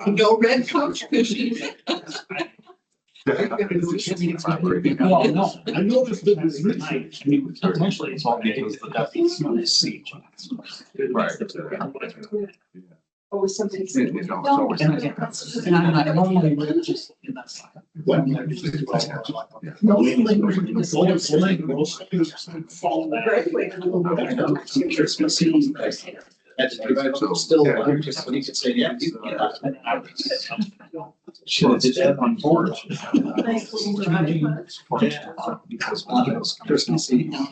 No red couch cushions. Well, no, I know this business is nice. I mean, potentially it's all because the deputies on the seat. Right. Oh, something. And I'm not normally we're just in that side. No, Still, I'm just, you could say, yeah. Should have did that on board. Because Christmas Eve. I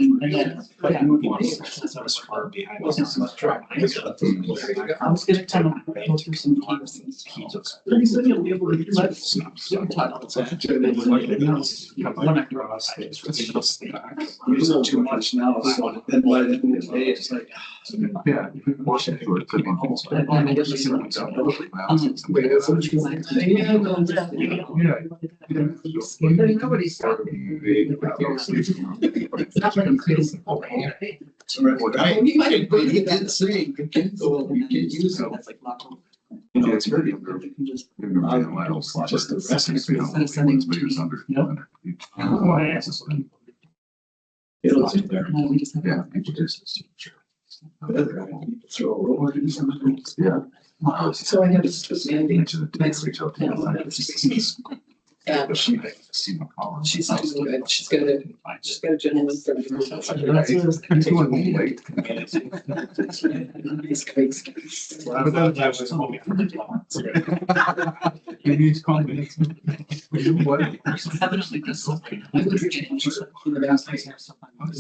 was gonna kind of go through some keys. Pretty soon you'll be able to let us know. Using too much now, so then by the end of the day, it's like. Yeah. Nobody's He might have been, he did say, you can go, you can use it. That's like lock. You know, it's very. Just Just the rest of it. It'll sit there. we just have. Yeah. Throw a roll in something. Yeah. So I have this Mandy. And she's doing good. She's got a gentleman from. He's crazy. Maybe he's calling me. What? Evidently this.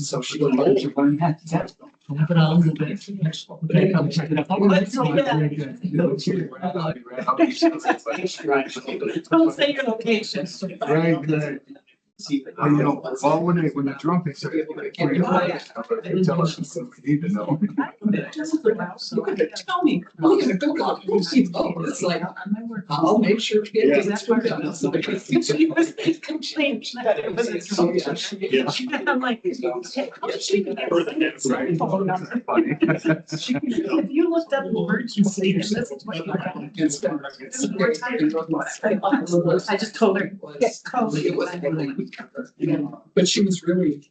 So she. Have it on the bed. They come check it out. Oh, that's so bad. Don't say your location. Right, right. Well, you know, well, when they're drunk, they say. Tell us what we need to know. You gotta tell me. We're gonna go out. It's like, I'll make sure. to get this part done. So because she was complaining that it was. I'm like, if you looked up emergency, this is what you got. I just told her. But she was really.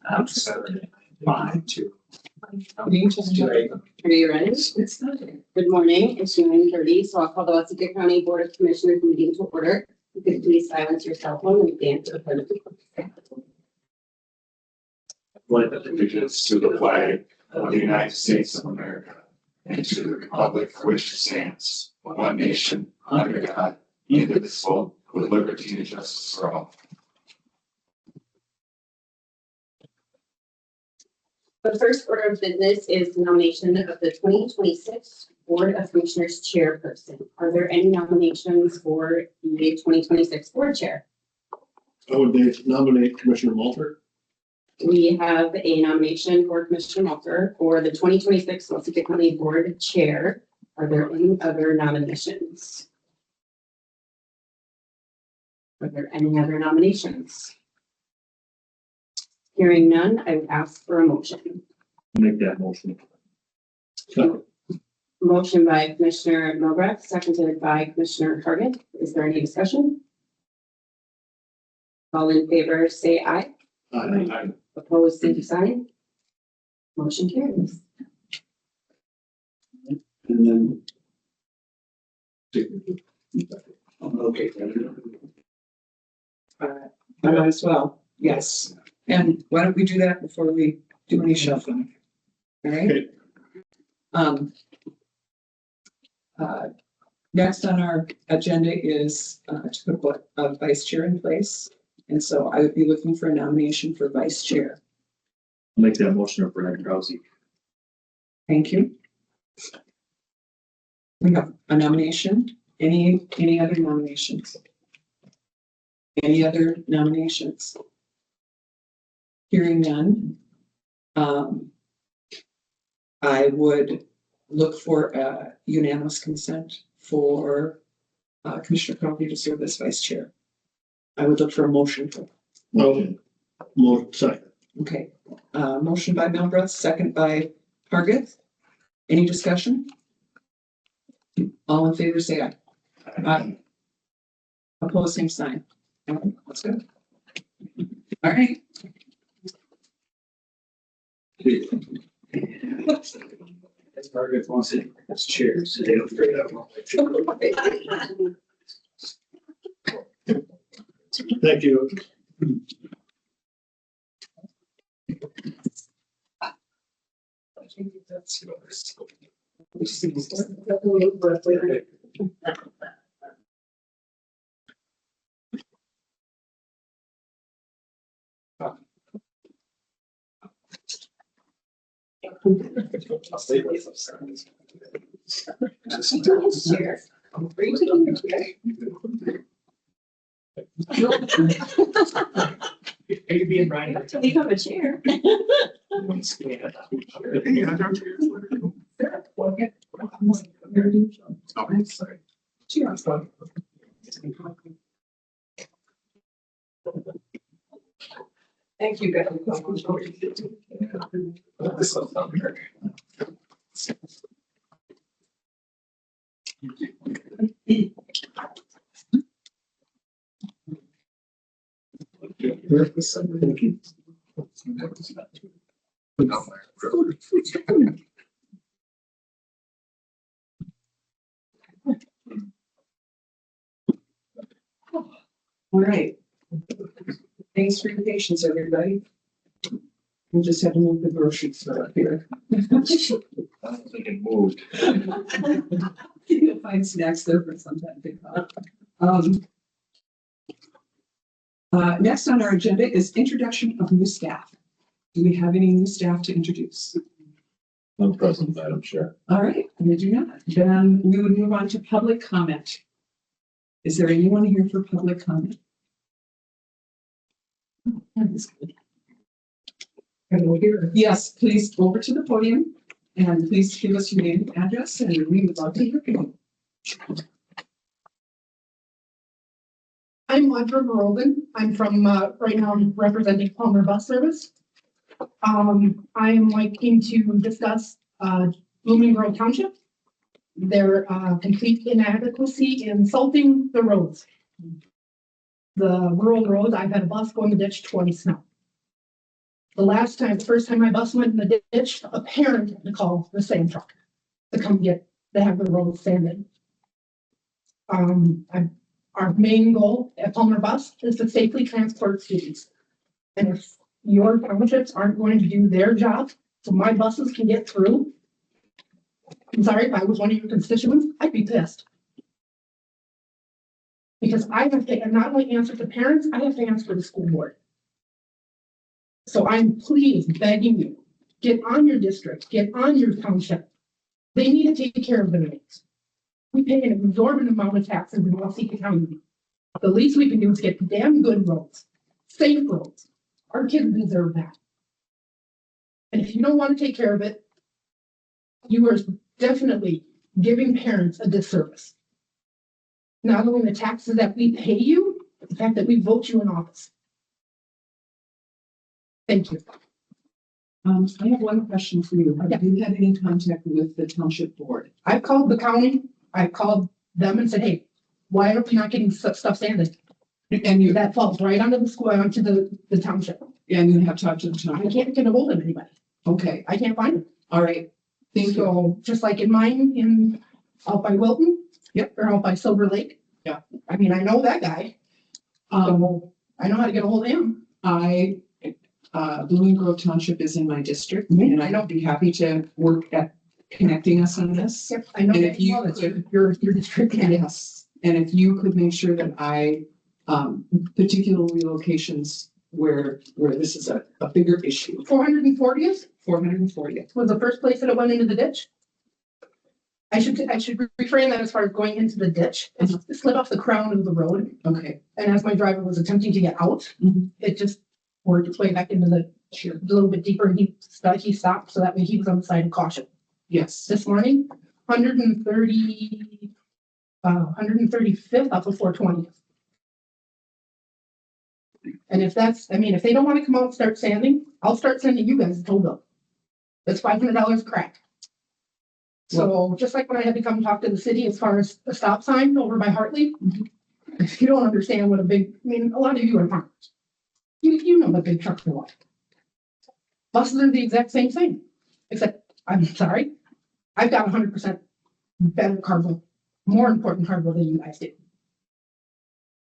Fine, too. You just do it. Are you ready? It's not. Good morning. It's 9:30, so I'll call the Waseca County Board of Commissioners meeting to order. You could please silence your cell phone and stand to the front of the Pledge allegiance to the flag of the United States of America and to the republic for which it stands, one nation, under God, indivisible, with liberty and justice for all. The first order of business is the nomination of the 2026 Board of Commissioners Chairperson. Are there any nominations for the 2026 Board Chair? I would nominate Commissioner Malter. We have a nomination for Commissioner Malter for the 2026 Waseca County Board Chair. Are there any other nominations? Are there any other nominations? Hearing none, I would ask for a motion. Make that motion. Motion by Commissioner Milbrecht, seconded by Commissioner Target. Is there any discussion? All in favor, say aye. Opposed, same sign. Motion carries. And then. Okay. I might as well. Yes. And why don't we do that before we do any shuffling? All right. Okay. Next on our agenda is to put a vice chair in place. And so I would be looking for a nomination for vice chair. Make that motion of Brad Rousey. Thank you. We have a nomination. Any other nominations? Any other nominations? Hearing none. I would look for a unanimous consent for Commissioner Crowley to serve as vice chair. I would look for a motion No, more second. Okay, motion by Milbrook, second by Target. Any discussion? All in favor, say aye. Aye. Opposed, same sign. All right, that's good. All right. As Margaret wants it, as chair, so they don't figure it out. Thank you. Are you being right? Leave him a chair. I'm sorry. Thank you, guys. Thank you. All right. Thanks for your patience, everybody. We just had to move the grocery store up here. I don't think it moved. You'll find snacks there for some time. Next on our agenda is introduction of new staff. Do we have any new staff to introduce? No present, Madam Chair. All right, we do not. Then we would move on to public comment. Is there anyone here for public comment? Yes, please go over to the podium and please give us your name and address, and we would love to hear from you. I'm Audra Morobin. I'm from, right now I'm representing Palmer Bus Service. I am liking to discuss, Blooming Grove Township. Their, complete inadequacy in salting the roads. The rural roads, I've had a bus go in the ditch twice now. The first time my bus went in the ditch, a parent had to call the sand truck to come to have the road sanded. Our main goal at Palmer Bus is to safely transport students. And if your townships aren't going to do their job, so my buses can get through, I'm sorry, if I was one of your constituents, I'd be pissed. Because I have to not only answer to parents, I have to answer to the school board. So I'm please begging you, get on your district, get on your township. They need to take care of the roads. We pay an exorbitant amount of taxes in Waseca County. The least we can do is get damn good roads, safe roads. Our kids deserve that. And if you don't want to take care of it, you are definitely giving parents a disservice. Not only the taxes that we pay you, but the fact that we vote you in office. Thank you. I have one question for you. Have you had any contact with the township board? I've called the county. I called them and said, hey, why are we not getting stuff sanded? And you That falls right onto the school, onto the township. and you have talked to the I township. can't get a hold of anybody. Okay, I can't find them. all right. Thank you. So just like in mine out by Wilton. Yep. Or out by Silver Lake. Yeah. I mean, I know that guy. So I know how to get a hold of him. Blooming Grove Township is in my district, Mhm. and I'd be happy to work at connecting us on this. Yep, I know And that if you well, it's could- your district. Yes, and if you could make sure that particular locations where this is a bigger issue, 440th 440th. was the first place that it went into the ditch. I should reframe that as far as going into the ditch. It slid off the crown of the road. Okay, And as my driver was attempting to get out, Mhm. it just worked its way back into the, a little bit deeper. And he stopped, so that way he was on the side of caution. yes, This morning, 135th off of 420th. And if that's, I mean, if they don't want to come out and start sanding, I'll start sending you guys a tow bill. That's $500 crack. So just like when I had to come talk to the city as far as the stop sign over by Hartley, if you don't understand what a big, I mean, a lot of you are farmers. You know what big trucks are like. Buses are the exact same thing, except, I'm sorry, I've got 100% better cargo, more important cargo than you guys do.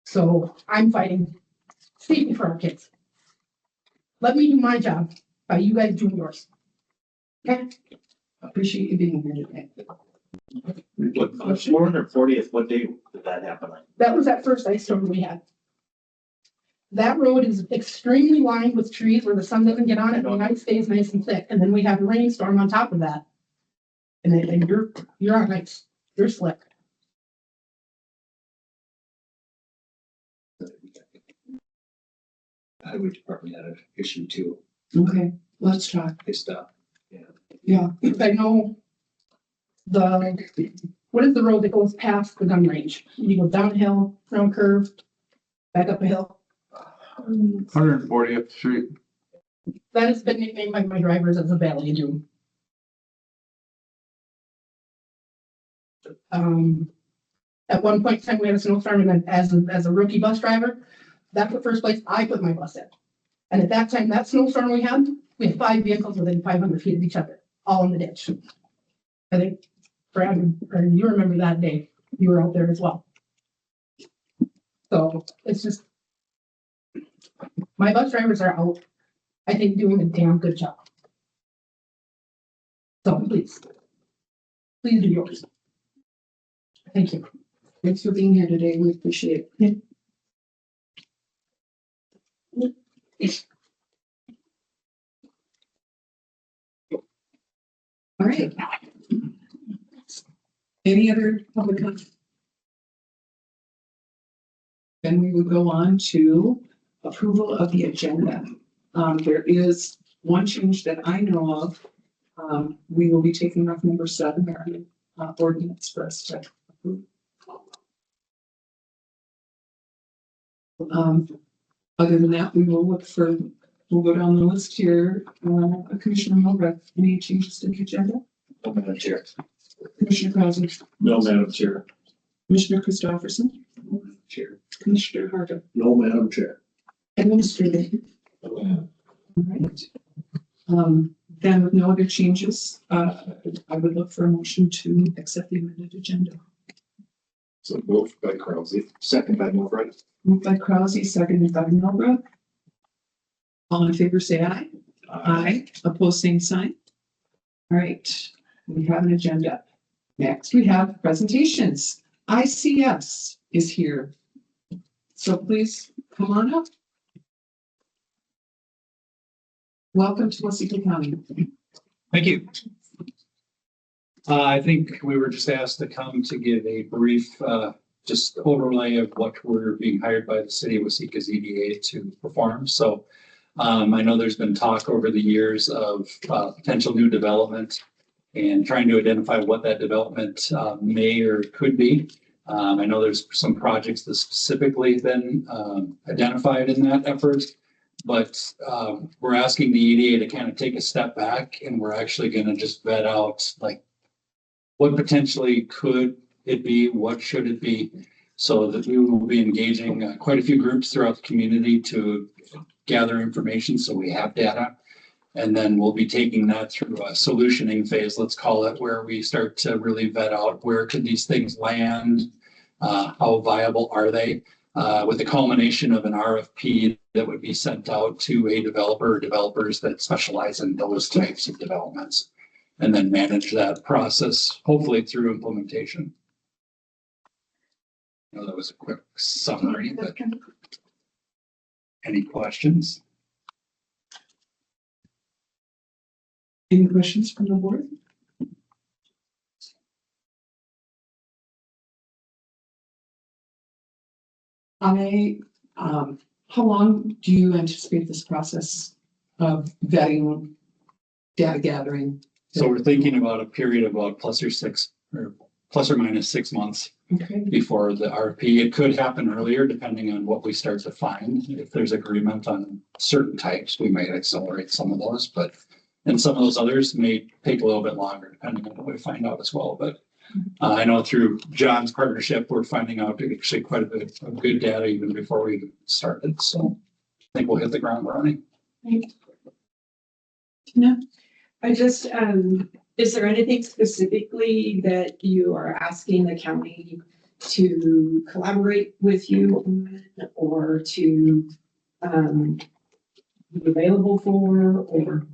So I'm fighting safety for our kids. Let me do my job by you guys doing yours. Okay? Appreciate you being here today. What, on 440th, what day did that happen? That was that first ice storm we had. That road is extremely lined with trees where the sun doesn't get on it, and the ice stays nice and thick, and then we have a rainstorm on top of that. And you're on ice, you're slick. Highway department had an issue too. Okay, let's talk. They stopped. Yeah, I know what is the road that goes past the gun range? You go downhill, round curve, back up a hill. 140th Street. That has been nicknamed by my drivers as the Valley of Doom. At one point in time, we had a snowstorm, and then as a rookie bus driver, that's the first place I put my bus in. And at that time, that snowstorm we had 5 vehicles within 500 feet of each other, all in the ditch. I think, Brad, or you remember that day, you were out there as well. So it's just, my bus drivers are out, I think, doing a damn good job. So please do yours. Thank you. Thanks for being here today. We appreciate it. All right. Any other public comment? Then we would go on to approval of the agenda. There is one change that I know of. We will be taking off number 7, our ordinance for us to approve. Other than that, we'll go down the list here. Commissioner Milbrecht, any changes to the agenda? No, Madam Chair. Commissioner Krause, No, Madam Chair. Commissioner Christopherson, Chair. Commissioner Harder, No, Madam Chair. Administrator. All right. Then with no other changes, I would look for a motion to accept the amended agenda. So moved by Krause, second by Milbright. Moved by Krause, seconded by Milbrecht. All in favor, say aye. Aye. Opposed, same sign. All right, we have an agenda. Next, we have presentations. ICS is here. So please come on up. Welcome to Waseca County. Thank you. I think we were just asked to come to give a brief, just overlay of what we're being hired by the city of Waseca's EDA to perform. So I know there's been talk over the years of potential new development and trying to identify what that development may or could be. I know there's some projects that specifically been identified in that effort. But we're asking the EDA to kind of take a step back, and we're actually going to just vet out like what potentially could it be, what should it be, so that we will be engaging quite a few groups throughout the community to gather information so we have data. And then we'll be taking that through a solutioning phase, let's call it, where we start to really vet out where could these things land, how viable are they? With the culmination of an RFP that would be sent out to a developer or developers that specialize in those types of developments, and then manage that process, hopefully through implementation. I know that was a quick summary, but any questions? Any questions from the board? How long do you anticipate this process of vetting, data gathering? So we're thinking about a period of about plus or minus 6 months. Okay. before the RFP. It could happen earlier depending on what we start to find. If there's agreement on certain types, we might accelerate some of those, but and some of those others may take a little bit longer depending on what we find out as well. But I know through John's partnership, we're finding out actually quite a bit of good data even before we even started. So I think we'll hit the ground running. No, I just, is there anything specifically that you are asking the county to collaborate with you on or to be available for, or?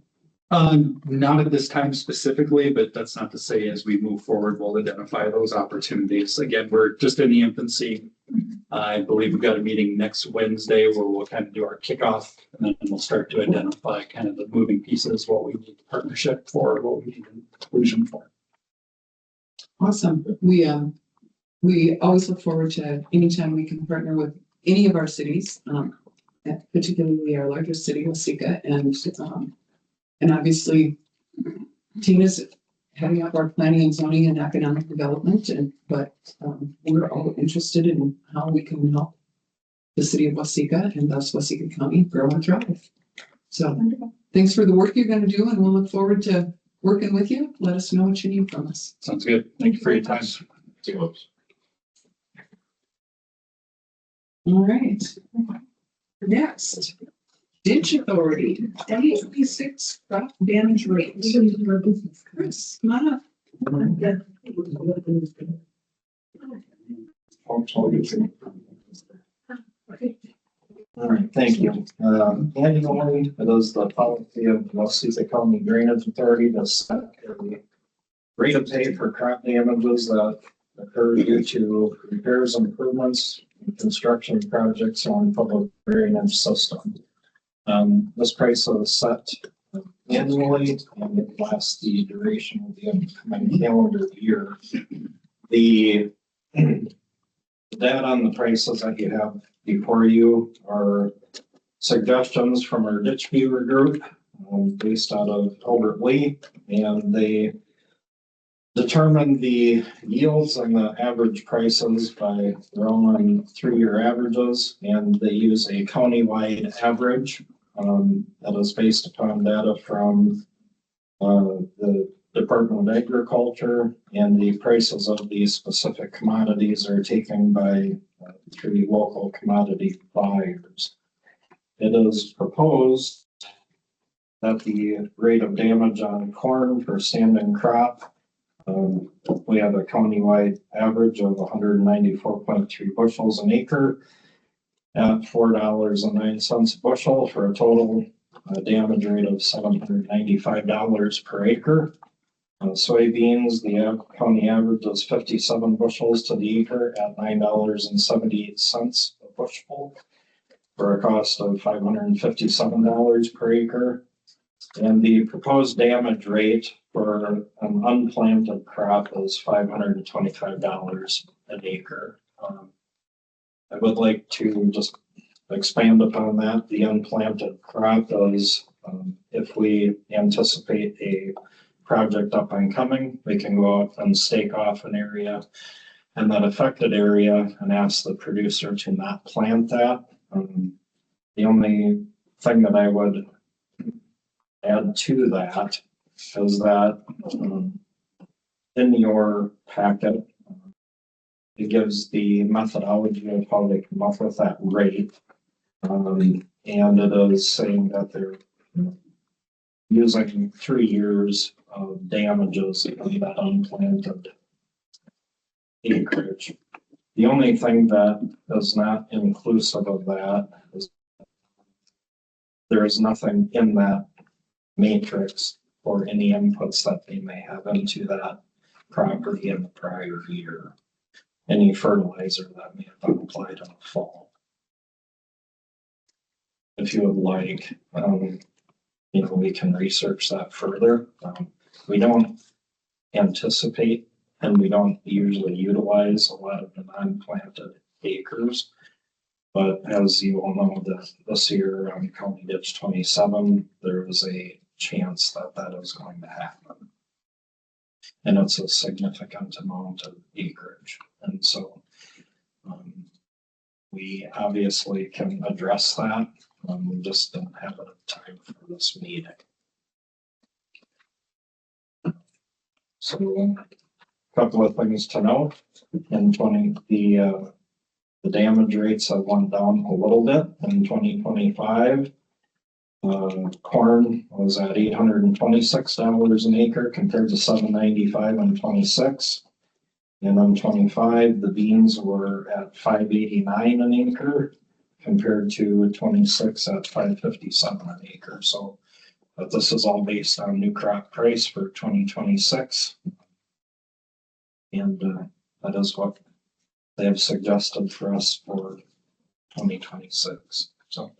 Not at this time specifically, but that's not to say as we move forward, we'll identify those opportunities. Again, we're just in the infancy. I believe we've got a meeting next Wednesday where we'll kind of do our kickoff and then we'll start to identify kind of the moving pieces, what we need partnership for, what we need inclusion for. Awesome. We always look forward to anytime we can partner with any of our cities, particularly our largest city, Waseca, and obviously Tina's heading up our planning and zoning and economic development, but we're all interested in how we can help the city of Waseca and thus Waseca County grow and thrive. So thanks for the work you're going to do, and we'll look forward to working with you. Let us know what you need from us. Sounds good. Thank you for your time. All right. Next, Ditch Authority, 86 crop damage rate. Chris, come on up. All right, thank you. Annually, it is the policy of Waseca County Drainage Authority to set a rate of pay for crop damages that occur due to repairs, improvements, and construction projects on public drainage system. This price is set annually and it lasts the duration of the upcoming calendar year. The data on the prices that you have before you are suggestions from our ditch viewer group based out of Albert Lee, and they determine the yields and the average prices by their own 3-year averages, and they use a countywide average that is based upon data from the Department of Agriculture, and the prices of these specific commodities are taken by 3 local commodity buyers. It is proposed that the rate of damage on corn for standing crop, we have a countywide average of 194.3 bushels an acre at $4.09 a bushel for a total damage rate of $795 per acre. Soybeans, the county average is 57 bushels to the acre at $9.78 a bushel for a cost of $557 per acre. And the proposed damage rate for an unplanted crop is $525 an acre. I would like to just expand upon that. The unplanted crop is, if we anticipate a project up and coming, we can go out and stake off an area in that affected area and ask the producer to not plant that. The only thing that I would add to that is that in your packet, it gives the methodology of how they come up with that rate. And it is saying that they're using 3 years of damages in that unplanted acreage. The only thing that is not inclusive of that is there is nothing in that matrix or any inputs that they may have into that property in the prior year. Any fertilizer that may have been applied in the fall. If you would like, we can research that further. We don't anticipate and we don't usually utilize a lot of the non-planted acres. But as you all know, this year on County Ditch 27, there is a chance that that is going to happen. and it's a significant amount of acreage. And so we obviously can address that. We just don't have enough time for this meeting. So a couple of things to note. In the damage rates have went down a little bit in 2025. Corn was at $826 an acre compared to $795 in 26. And on 25, the beans were at $589 an acre compared to 26 at $557 an acre. So, but this is all based on new crop price for 2026. And that is what they have suggested for us for 2026. So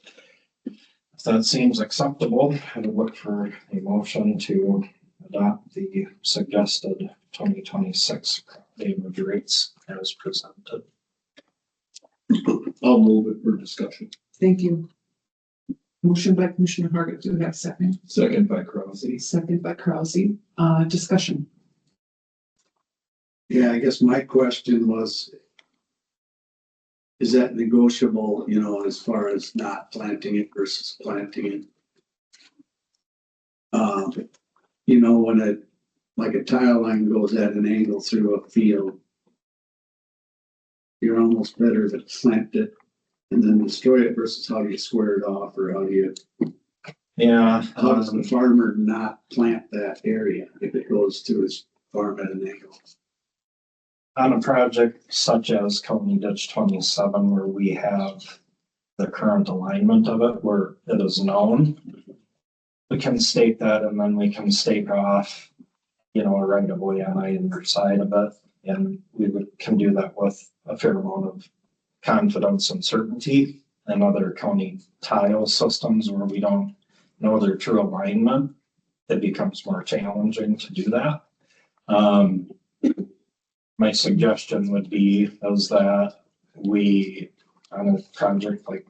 if that seems acceptable, I would look for a motion to adopt the suggested 2026 crop damage rates as presented. I'll move it for discussion. Thank you. Motion by Commissioner Hargit. Do we have a second? Second by Krause. Second by Krause. Discussion. Yeah, I guess my question was, is that negotiable, you know, as far as not planting it versus planting it? You know, when like a tile line goes at an angle through a field, you're almost better to plant it and then destroy it versus how do you square it off, or how do you, Yeah. how does the farmer not plant that area if it goes to his farm at an angle? On a project such as County Ditch 27, where we have the current alignment of it, where it is known, we can stake that, and then we can stake off, you know, a right of way on either side of it. And can do that with a fair amount of confidence and certainty. And other county tile systems where we don't know their true alignment, it becomes more challenging to do that. My suggestion would be is that we, on a project like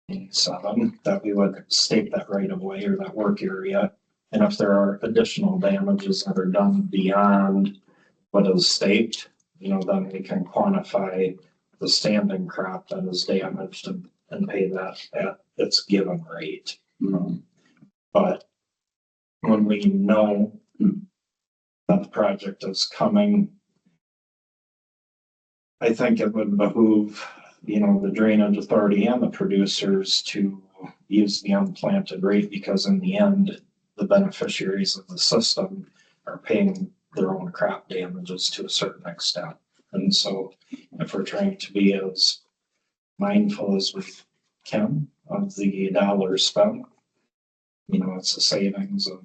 27, that we would stake that right of way or that work area. And if there are additional damages that are done beyond what is staked, you know, then we can quantify the standing crop that is damaged and pay that at its given rate. But when we know that the project is coming, I think it would behoove, you know, the drainage authority and the producers to use the unplanted rate, because in the end, the beneficiaries of the system are paying their own crop damages to a certain extent. And so if we're trying to be as mindful as we can of the dollars spent, you know, it's a savings of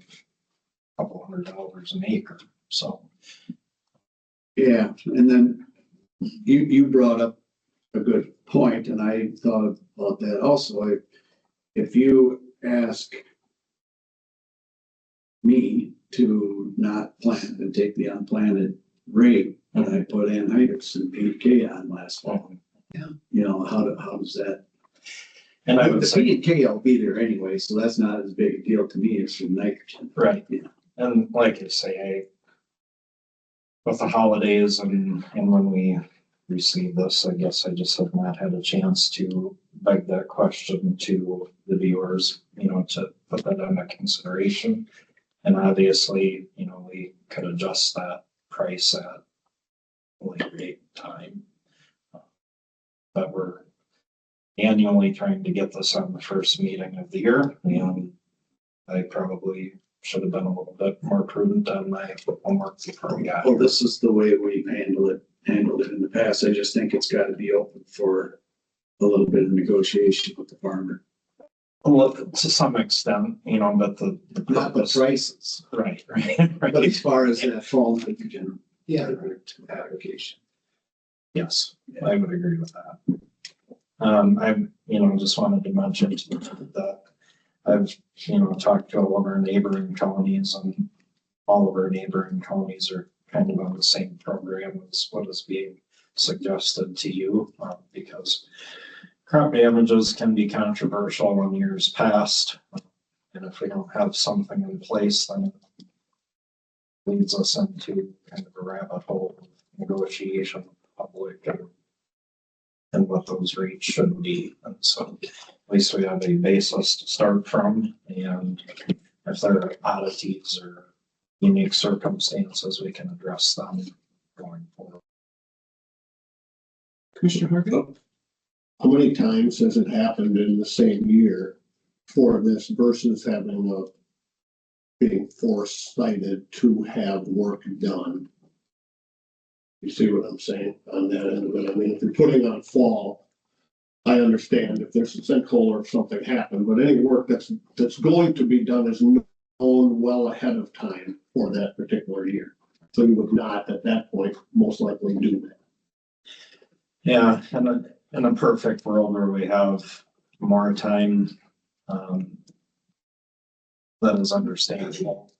a couple $100 an acre. So. Yeah, and then you brought up a good point, and I thought about that also. If you ask me to not plant and take the unplanted rate that I put in hydrous and P&K on last fall, Yeah. you know, how does that? And I would The say, P&K will be there anyway, so that's not as big a deal to me as the nitrogen. right. Yeah. And like I say, with the holidays and when we received this, I guess I just have not had a chance to beg that question to the viewers, you know, to put that under consideration. And obviously, you know, we could adjust that price at a later date and time. But we're annually trying to get this on the first meeting of the year. And I probably should have been a little bit more prudent on my homework before we got Well, here. this is the way we've handled it in the past. I just think it's got to be open for a little bit of negotiation with the farmer. Well, to some extent, you know, but the Not the purpose, prices, right. but as far as that fall nitrogen Yeah. application. Yes, I would agree with that. I, you know, just wanted to mention that I've, you know, talked to all of our neighboring counties, and all of our neighboring counties are kind of on the same program as what is being suggested to you, because crop damages can be controversial in years past. And if we don't have something in place, then leads us into kind of a rabbit hole of negotiation, public and what those rates should be. And so at least we have a basis to start from, and if there are oddities or unique circumstances, we can address them going forward. Commissioner Harvey? How many times has it happened in the same year for this versus having being foresighted to have work done? You see what I'm saying on that end of it? I mean, if you're putting on fall, I understand if there's a sinkhole or something happened, but any work that's going to be done is known well ahead of time for that particular year. So you would not at that point most likely do that. Yeah, and in a perfect world where we have more time, that is understandable.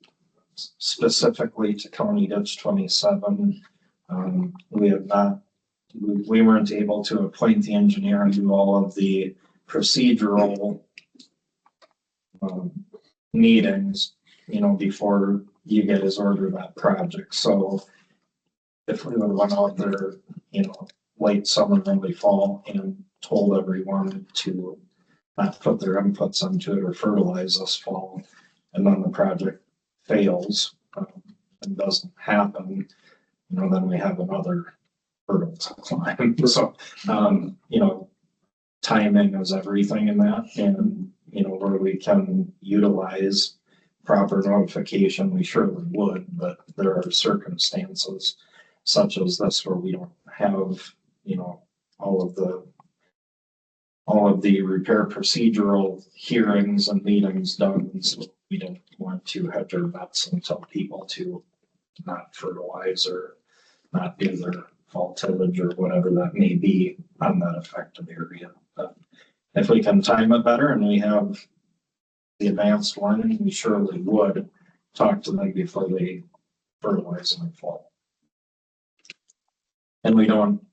Specifically to County Ditch 27, we weren't able to appoint the engineer and do all of the procedural meetings, before you get his order of that project. So if we would have went out there, late summer, early fall, and told everyone to not put their inputs into it or fertilize this fall, and then the project fails and doesn't happen, then we have another hurdle to climb. So, timing is everything in that, and, where we can utilize proper notification, we surely would, but there are circumstances such as this where we don't have, all of the repair procedural hearings and meetings done. So we don't want to hedge our bets and tell people to not fertilize or not do their fall tillage or whatever that may be on that affected area. But if we can time it better and we have the advanced warning, we surely would talk to them before they fertilize in the fall. And we don't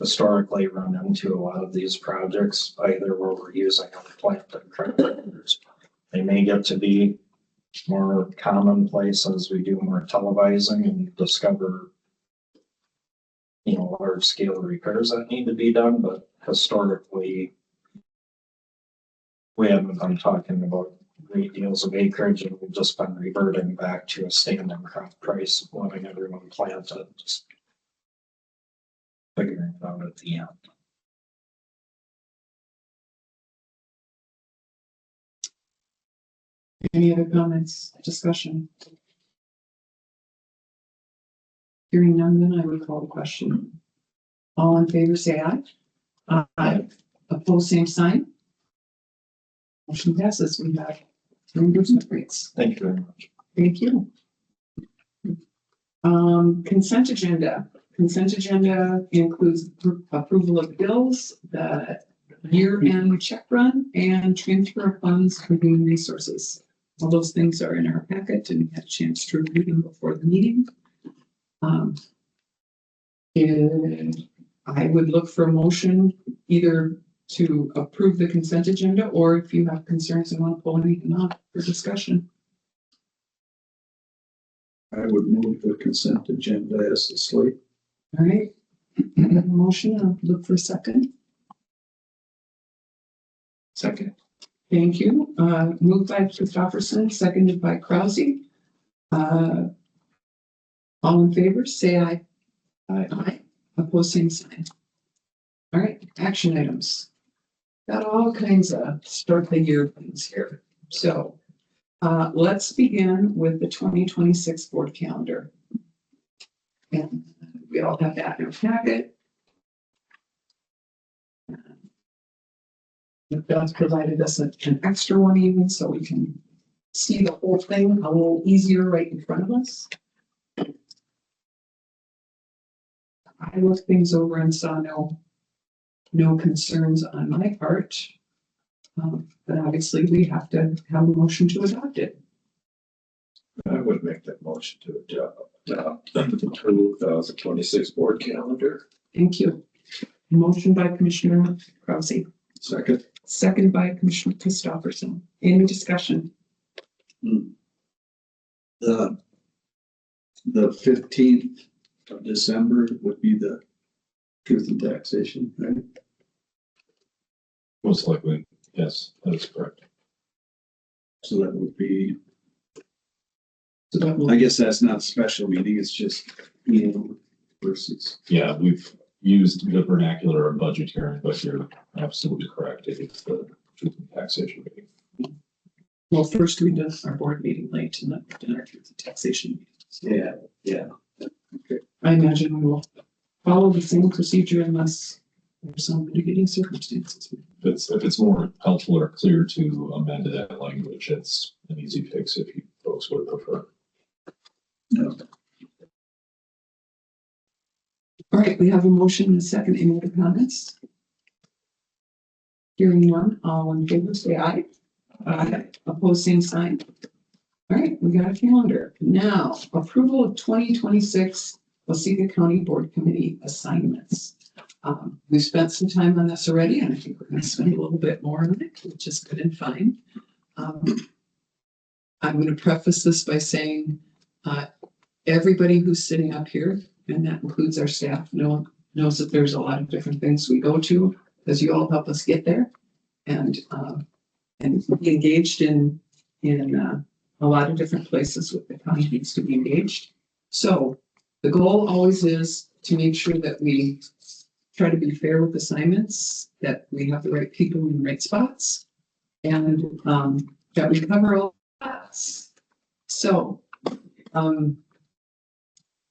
historically run into a lot of these projects either where we're using unplanted tractors. They may get to be more commonplace as we do more televising and discover, large scale repairs that need to be done, but historically we haven't been talking about great deals of acreage, and we've just been reverting back to a standing crop price, letting everyone plant it, just figuring it out at the end. Any other comments, discussion? Hearing none, then I would call the question. All in favor, say aye. Aye. Opposed, same sign. Motion passes. We have reimbursement rates. Thank you very much. Thank you. Consent agenda. Consent agenda includes approval of bills, the year-end check run, and transfer of funds for human resources. All those things are in our packet, and we had a chance to review them before the meeting. And I would look for a motion either to approve the consent agenda, or if you have concerns and want to pull anything off for discussion. I would move the consent agenda as the slate. All right. Motion, I'll look for a second. Second. Thank you. Moved by Christopherson, seconded by Krause. All in favor, say aye. Aye. Aye. Opposed, same sign. All right, action items. Got all kinds of start the year things here. So let's begin with the 2026 board calendar. And we all have that in our packet. Beth's provided us an extra one even so we can see the whole thing a little easier right in front of us. I looked things over and saw no concerns on my part. But obviously we have to have a motion to adopt it. I would make that motion to adopt the 2026 board calendar. Thank you. Motion by Commissioner Krause. Second. Second by Commissioner Christopherson. Any discussion? The the 15th of December would be the truth and taxation, right? Most likely, yes, that is correct. So that would be, So that will, I guess that's not a special meeting, it's just, versus. Yeah, we've used the vernacular of budget hearing, but you're absolutely correct. It's the truth and taxation meeting. well, first we did our board meeting late and then our taxation. Yeah, yeah. I imagine we will follow the same procedure unless there's some mitigating circumstances. If it's more helpful or clear to amend that language, it's an easy fix if you folks would prefer. No. All right, we have a motion and a second. Any other comments? Hearing none, all in favor, say aye. Aye. Opposed, same sign. All right, we got a calendar. Now, approval of 2026 Waseca County Board Committee assignments. We've spent some time on this already, and I think we're going to spend a little bit more on it, which is good and fine. I'm going to preface this by saying everybody who's sitting up here, and that includes our staff, knows that there's a lot of different things we go to, because you all help us get there, and be engaged in a lot of different places with the county needs to be engaged. So the goal always is to make sure that we try to be fair with assignments, that we have the right people in the right spots, and that we cover all spots. So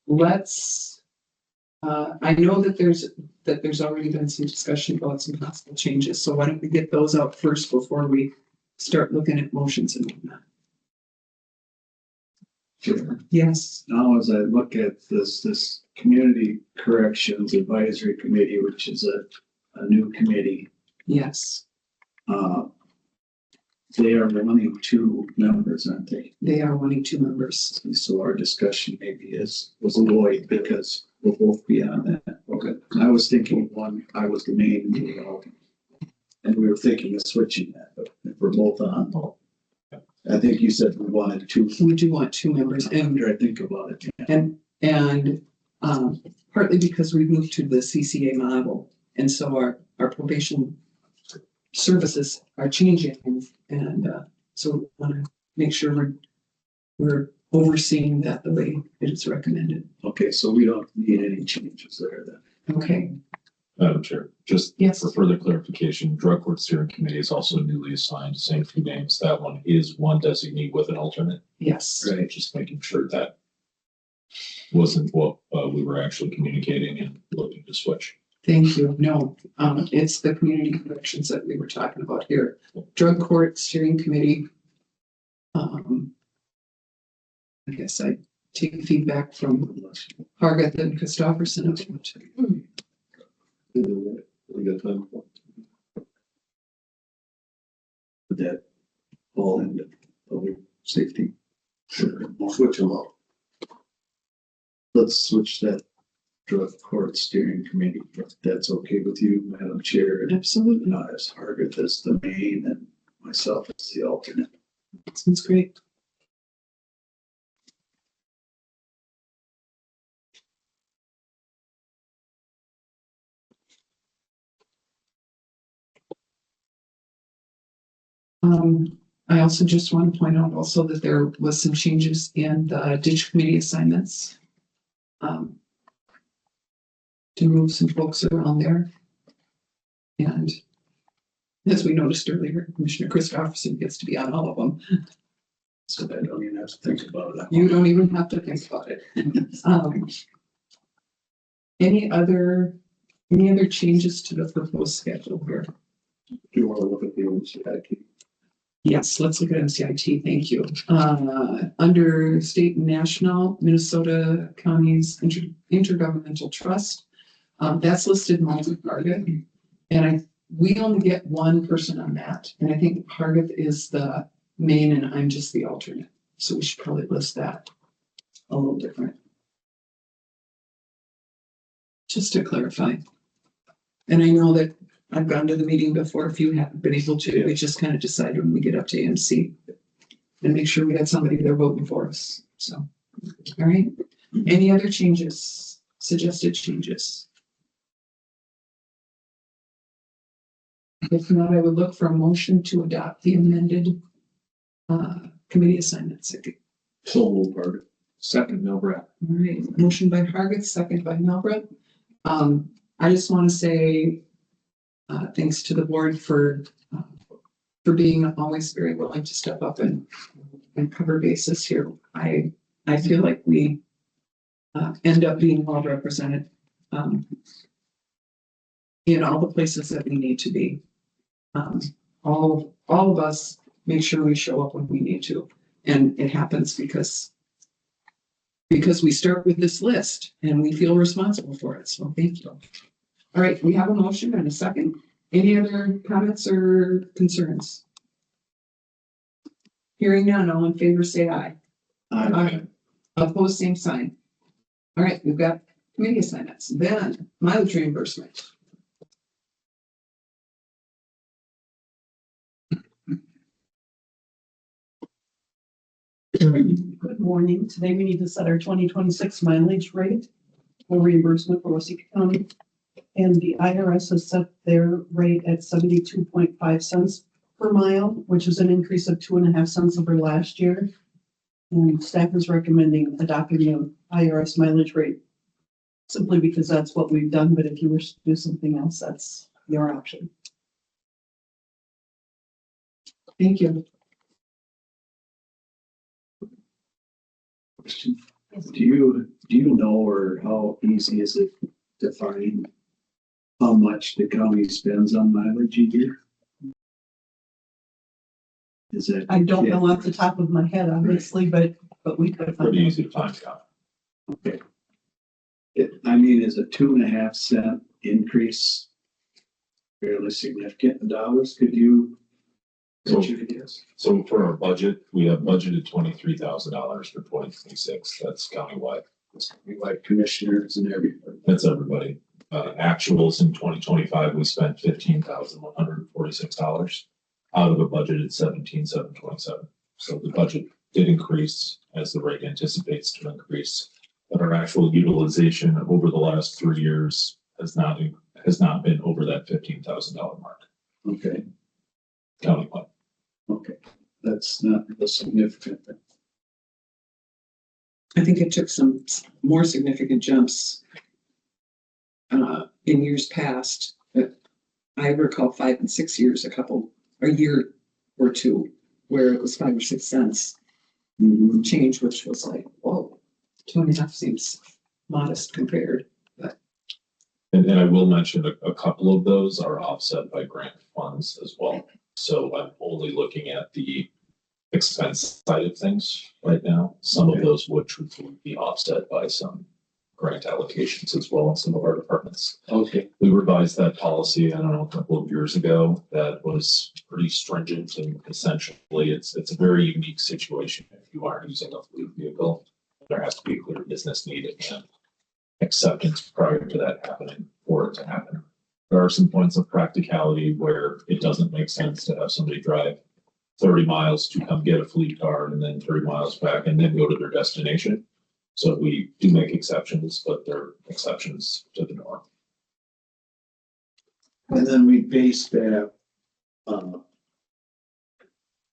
let's, I know that there's already been some discussion about some possible changes. So why don't we get those out first before we start looking at motions and whatnot? Sure. Yes. Now, as I look at this Community Corrections Advisory Committee, which is a new committee, Yes. they are wanting 2 members, aren't they? They are wanting 2 members. So our discussion maybe was avoided because we'll both be on that. Okay. I was thinking one, I was the main, and we were thinking of switching that, but if we're both on, I think you said we wanted 2. We do want 2 members, and After I think about it. Yeah. and partly because we moved to the CCA model, and so our probation services are changing, and so we want to make sure we're overseeing that the way it is recommended. Okay, so we don't need any changes there then. Okay. Madam Chair, just Yes. for further clarification, Drug Court Steering Committee is also newly assigned, same 2 names. That one is one designee with an alternate. Yes. Right, just making sure that wasn't what we were actually communicating and looking to switch. Thank you. No, it's the community corrections that we were talking about here. Drug Court Steering Committee. I guess I take feedback from Hargath and Christopherson. We got time. Put that all into public safety. Sure. Switch them up. Let's switch that Drug Court Steering Committee, if that's okay with you, Madam Chair. Absolutely. As Hargath as the main and myself as the alternate. Sounds great. I also just want to point out also that there was some changes in the ditch committee assignments. To move some folks around there. And as we noticed earlier, Commissioner Christopherson gets to be on all of them. So I don't even have to think about it. You don't even have to think about it. Any other changes to the proposed schedule here? Do you want to look at the OCIT? Yes, let's look at MCIT. Thank you. Under state and national, Minnesota Counties Intergovernmental Trust, that's listed multi-target. And we only get one person on that. And I think Hargath is the main and I'm just the alternate. So we should probably list that a little different. Just to clarify. And I know that I've gone to the meeting before. If you haven't been able to, we just kind of decide when we get up to AMC and make sure we got somebody there voting for us. So, all right. Any other changes, suggested changes? If not, I would look for a motion to adopt the amended committee assignments. So we'll part. Second, Milbrad. All right, motion by Hargit, second by Milbrad. I just want to say thanks to the board for being always very willing to step up and cover bases here. I feel like we end up being well represented in all the places that we need to be. All of us make sure we show up when we need to, and it happens because we start with this list and we feel responsible for it. So thank you. All right, we have a motion and a second. Any other comments or concerns? Hearing none, all in favor, say aye. Aye. Opposed, same sign. All right, we've got committee assignments. Then mileage reimbursement. Good morning. Today we need to set our 2026 mileage rate for reimbursement for Waseca County. And the IRS has set their rate at 72.5 cents per mile, which is an increase of 2.5 cents over last year. And staff is recommending adopting the IRS mileage rate simply because that's what we've done. But if you wish to do something else, that's your option. Thank you. Question. Do you know, or how easy is it to find how much the county spends on mileage a year? Is that? I don't know off the top of my head, obviously, but we could find Pretty out. easy to find out. Okay. I mean, is a 2.5 cent increase fairly significant in dollars? Could you? So- Could you guess? So for our budget, we have budgeted $23,000 for 2026. That's countywide. We like commissioners and everybody. That's everybody. Actuals in 2025, we spent $15,146 out of a budgeted $17,727. So the budget did increase as the rate anticipates to increase, but our actual utilization over the last 3 years has not been over that $15,000 mark Okay, countywide. okay. That's not a significant thing. I think it took some more significant jumps in years past. But I recall 5 and 6 years, a year or two, where it was 5 or 6 cents change, which was like, whoa, 2.5 seems modest compared. But And I will mention a couple of those are offset by grant funds as well. So I'm only looking at the expense side of things right now. Some of those would truthfully be offset by some grant allocations as well in some of our departments. Okay, We revised that policy, I don't know, a couple of years ago. That was pretty stringent, and essentially it's a very unique situation. If you are using a fleet vehicle, there has to be a clear business need and acceptance prior to that happening for it to happen. There are some points of practicality where it doesn't make sense to have somebody drive 30 miles to come get a fleet car and then 30 miles back and then go to their destination. So we do make exceptions, but they're exceptions to the norm. and then we base that on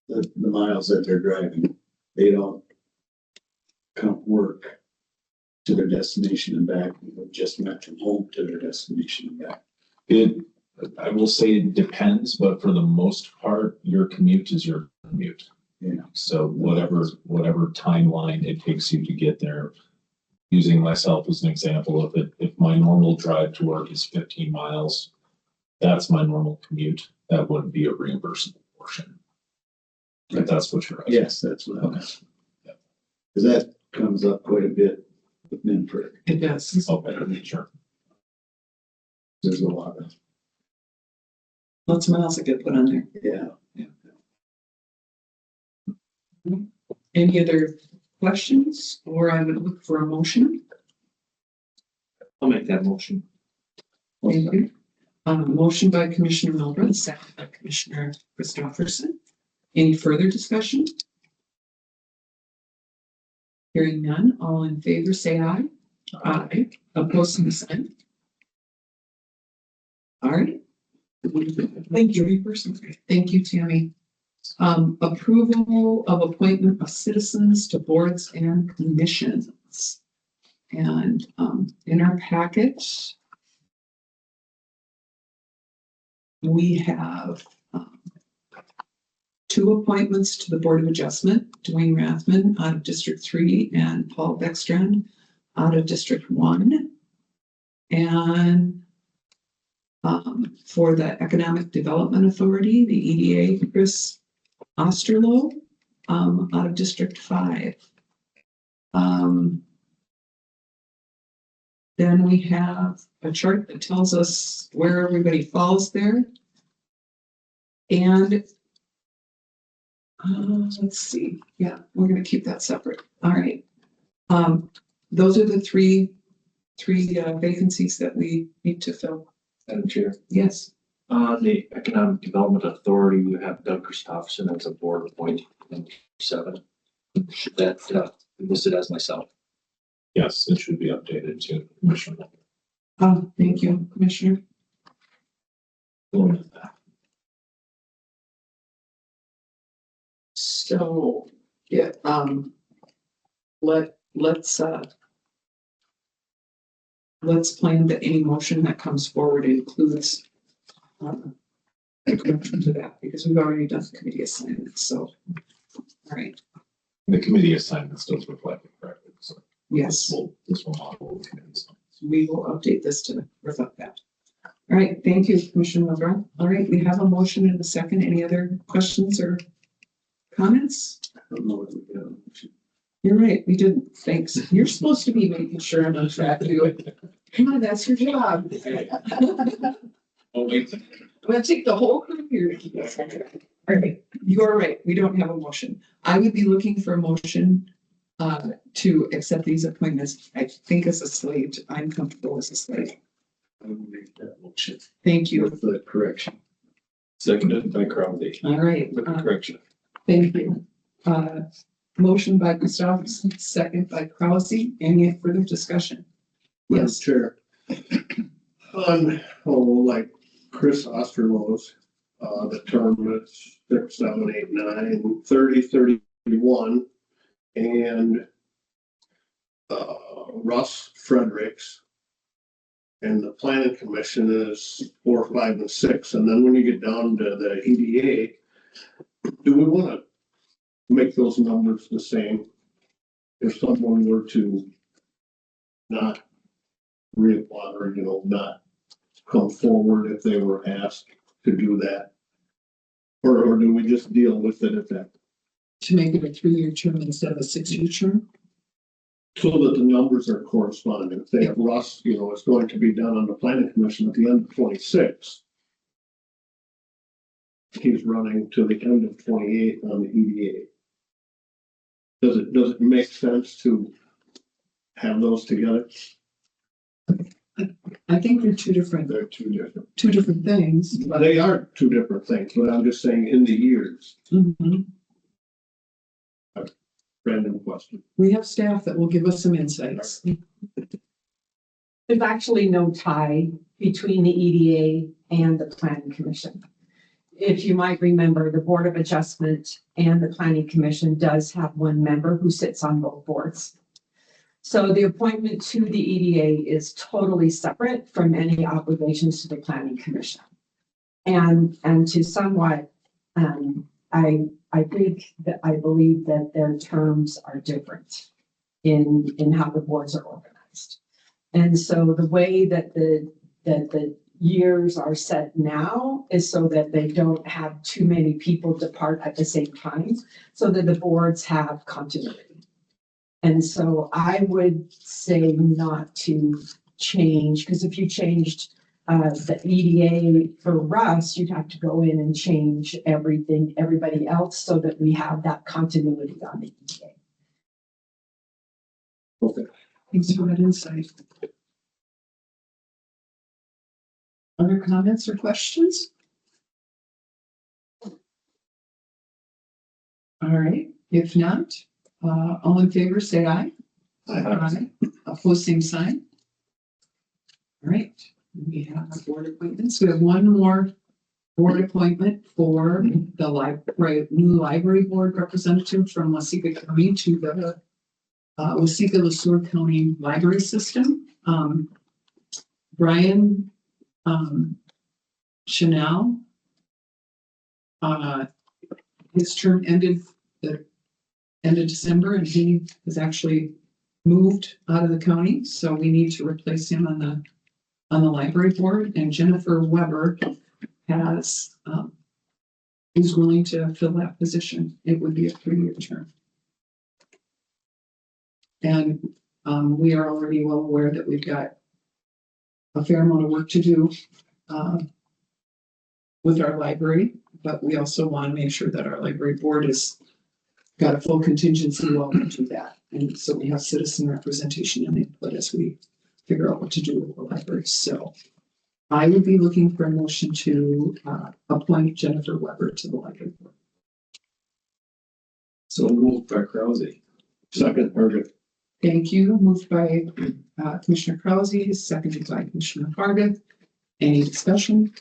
the miles that they're driving. They don't count work to their destination and back, just went from home to their destination and back. I will say it depends, but for the most part, your commute is your commute. Yeah. So whatever timeline it takes you to get there, using myself as an example, if my normal drive to work is 15 miles, that's my normal commute. That wouldn't be a reimbursable portion. If that's what you're asking. Yes, that's what I'm asking. Cause that comes up quite a bit with Minford. it does. Okay, sure. There's a lot of, Lots of miles that get put on there. yeah. Any other questions, or I would look for a motion? I'll make that motion. Thank you. Motion by Commissioner Milburn, second by Commissioner Christopherson. Any further discussion? Hearing none, all in favor, say aye. Aye. Opposed, same sign. All right. Thank you. Thank you, Tammy. Approval of appointment of citizens to boards and commissions. And, in our packet, we have, two appointments to the Board of Adjustment, Dwayne Rathman out of District 3 and Paul Beckstrand out of District 1. And for the Economic Development Authority, the EDA, Chris Osterloh out of District 5. Then we have a chart that tells us where everybody falls there. And let's see. Yeah, we're going to keep that separate. All right. Those are the three vacancies that we need to fill. Madam Chair. Yes. On the Economic Development Authority, you have Doug Christopherson as a board appointee, 7. Should that be listed as myself? Yes, it should be updated to Commissioner. Oh, thank you, Commissioner. So, yeah, let's plan that any motion that comes forward includes a connection to that, because we've already done the committee assignments, so, all right, The committee assignments does reflect it correctly, so. yes, This will model the committee assignments. we will update this to reflect that. All right, thank you, Commissioner Mildred. All right, we have a motion and a second. Any other questions or comments? I don't know what we do. You're right, we didn't. Thanks. You're supposed to be making sure I'm on track to do it. Come on, that's your job. Oh, wait. I'm gonna take the whole group here to keep us on track. All right, you're right. We don't have a motion. I would be looking for a motion to accept these appointments. I think as a slate, I'm comfortable as a slate. I will make that motion Thank you. with the correction. Seconded by Crowley. All right, With the correction. thank you. Motion by Gustafson, second by Krause. Any further discussion? Madam Yes. Chair. On, like Chris Osterloh's, the term is 6, 7, 8, 9, 30, 31, and Russ Fredericks. And the planning commission is 4, 5, and 6. And then when you get down to the EDA, do we want to make those numbers the same? If someone were to not reapply or, not come forward if they were asked to do that? Or do we just deal with it at that? To make it a 3-year term instead of a 6-year term? So that the numbers are corresponding. If they have Russ, it's going to be done on the planning commission at the end of 26. He's running to the end of 28 on the EDA. Does it make sense to have those together? I think they're two different things. But They are two different things, but I'm just saying in the years. Mhm. Random question. We have staff that will give us some insights. There's actually no tie between the EDA and the Planning Commission. If you might remember, the Board of Adjustment and the Planning Commission does have one member who sits on both boards. So the appointment to the EDA is totally separate from any obligations to the Planning Commission. And to somewhat, I believe that their terms are different in how the boards are organized. And so the way that the years are set now is so that they don't have too many people depart at the same time, so that the boards have continuity. And so I would say not to change, because if you changed the EDA for Russ, you'd have to go in and change everybody else so that we have that continuity on the EDA. Okay. Thanks for that insight. Other comments or questions? All right, if not, All in favor, say aye. I- Opposed, same sign. All right, we have our board appointments. We have one more board appointment for the library, new library board representative from Waseca County to the Waseca LeSueur County Library System. Brian Chanel. His term ended the end of December, and he has actually moved out of the county, so we need to replace him on the library board. And Jennifer Weber has is willing to fill that position. It would be a 3-year term. And we are already well aware that we've got a fair amount of work to do with our library, but we also want to make sure that our library board has got a full contingency while we do that. And so we have citizen representation and input as we figure out what to do with the library. So I would be looking for a motion to appoint Jennifer Weber to the library board. So moved by Krause. Second, Hargit. Thank you. Moved by Commissioner Krause, seconded by Commissioner Hargit. Any discussion?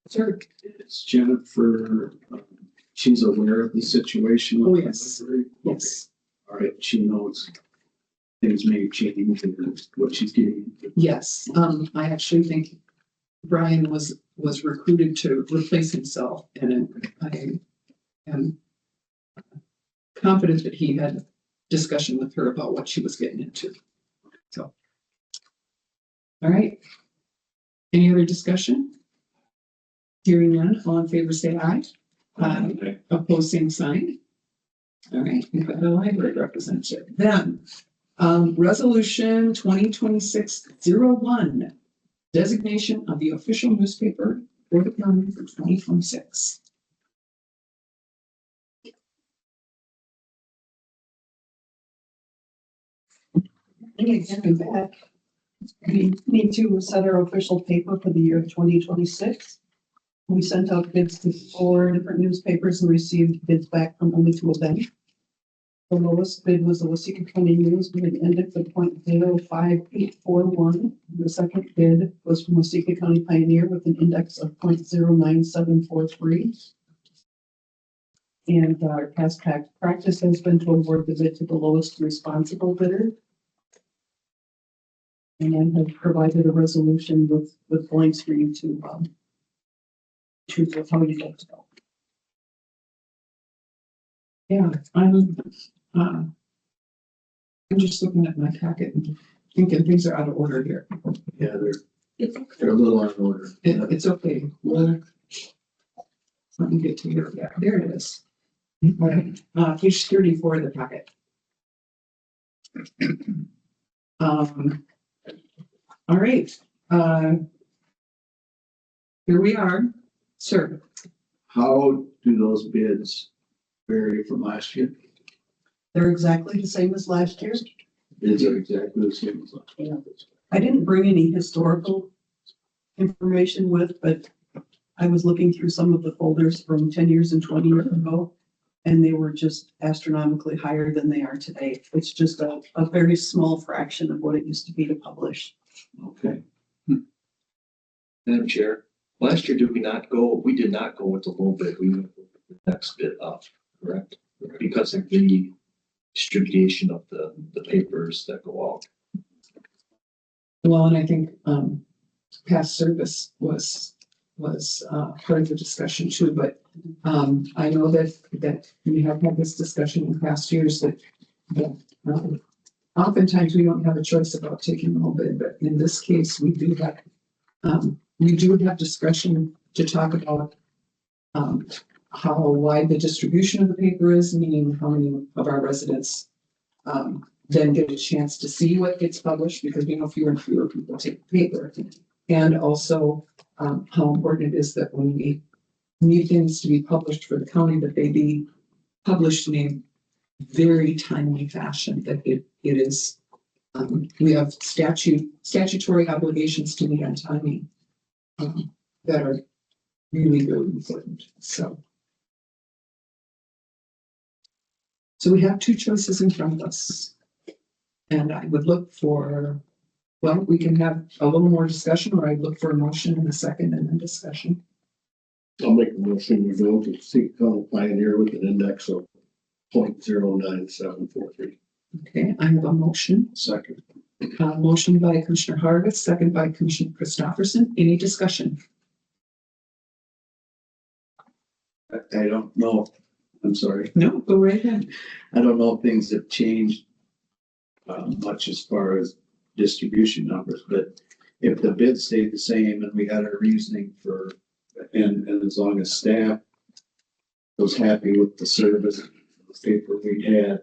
Sir. It's Jennifer, she's aware of the situation. Oh, yes. Yes. All right, she knows things may change and what she's getting into. Yes. I actually think Brian was recruited to replace himself, and I am confident that he had discussion with her about what she was getting into. So, all right. Any other discussion? Hearing none, all in favor say aye. Aye. Opposed, same sign. All right, we've got a library representative. Then, resolution 2026-01, designation of the official newspaper for the county for 2026. Again, back. We need to set our official paper for the year 2026. We sent out bids to 4 different newspapers and received bids back from only 2 of them. The lowest bid was the Waseca County News with an index of 0.05841. The second bid was from Waseca County Pioneer with an index of 0.09743. And our past practice has been to award the bid to the lowest responsible bidder. And have provided a resolution with blanks for you to choose with how you'd like to go. Yeah, I'm just looking at my packet and thinking things are out of order here. Yeah, they're a little out of order. It's okay. Well, let me get to here. Yeah, there it is. All right, page 34 of the packet. All right. Here we are, sir. How do those bids vary from last year? They're exactly the same as last year. Bids are exactly the same as last year. I didn't bring any historical information with, but I was looking through some of the folders from 10 years and 20 years ago, and they were just astronomically higher than they are today. It's just a very small fraction of what it used to be to publish. Okay. Madam Chair, last year we did not go with the low bid, we went with the next bid up, correct? Because of the distribution of the papers that go out. Well, and I think past service was part of the discussion too, but I know that we have had this discussion in past years that oftentimes we don't have a choice about taking a little bit, but in this case, we do have discretion to talk about how wide the distribution of the paper is, meaning how many of our residents then get a chance to see what gets published, because we know fewer and fewer people take the paper, and also how important it is that when we need things to be published for the county, that they be published in a very timely fashion, that it is, we have statutory obligations to meet on timing that are really, really important. So So we have two choices in front of us. And I would look for, well, we can have a little more discussion, or I'd look for a motion in a second and then discussion. I'll make a motion, we go to Waseca County Pioneer with an index of 0.09743. Okay, I have a motion. Second. Motion by Commissioner Hargis, second by Commissioner Christopherson. Any discussion? I don't know. I'm sorry. No, go right ahead. I don't know if things have changed much as far as distribution numbers, but if the bid stayed the same and we had our reasoning for, and as long as staff was happy with the service, the paper we had,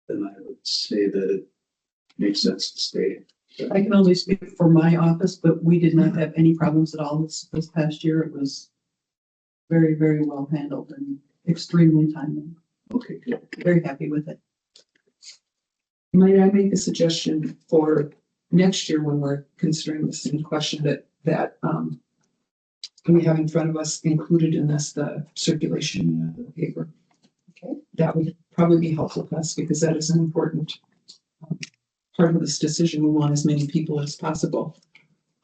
then I would say that it makes sense to stay. I can only speak for my office, but we did not have any problems at all this past year. It was very, very well handled and extremely timely. Okay, good. Very happy with it. Might I make a suggestion for next year when we're considering this in question that we have in front of us included in this, the circulation of the paper. Okay, that would probably be helpful to us because that is an important part of this decision. We want as many people as possible.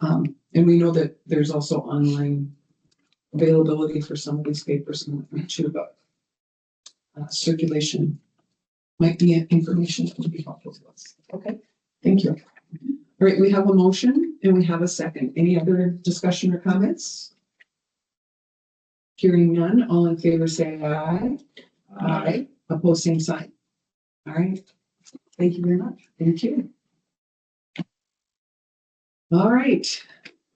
And we know that there's also online availability for some of these papers and whatnot too, but circulation might be information that would be helpful to us. Okay, thank you. All right, we have a motion and we have a second. Any other discussion or comments? Hearing none, all in favor say aye. Aye. Opposed, same sign. All right. Thank you very much. Thank you. All right,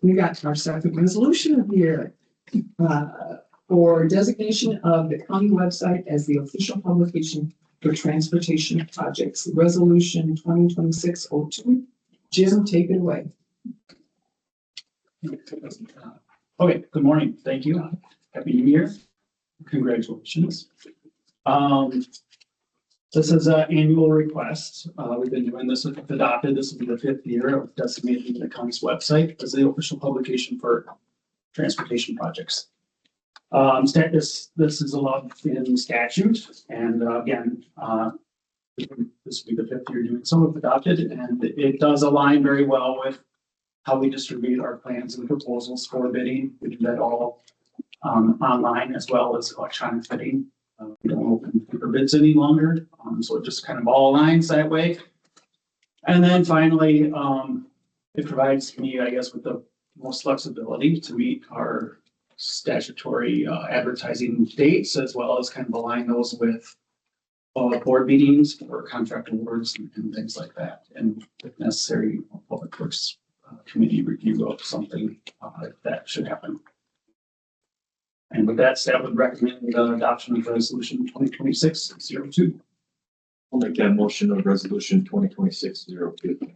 we got our second resolution of the year for designation of the county website as the official publication for transportation projects. Resolution 2026-02. Jim, take it away. Okay, good morning. Thank you. Happy New Year. Congratulations. This is an annual request. We've been doing this, if adopted, this will be the 5th year of designating the county's website as the official publication for transportation projects. This is allowed in statute, and again, this will be the 5th year doing so if adopted, and it does align very well with how we distribute our plans and proposals for bidding. We do that all online as well as electronic bidding. We don't open paper bids any longer, so it just kind of all aligns that way. And then finally, it provides me, I guess, with the most flexibility to meet our statutory advertising dates, as well as kind of align those with board meetings or contract awards and things like that. And if necessary, public works committee review of something if that should happen. And with that, staff would recommend the adoption of resolution 2026-02. I'll make that motion of resolution 2026-02.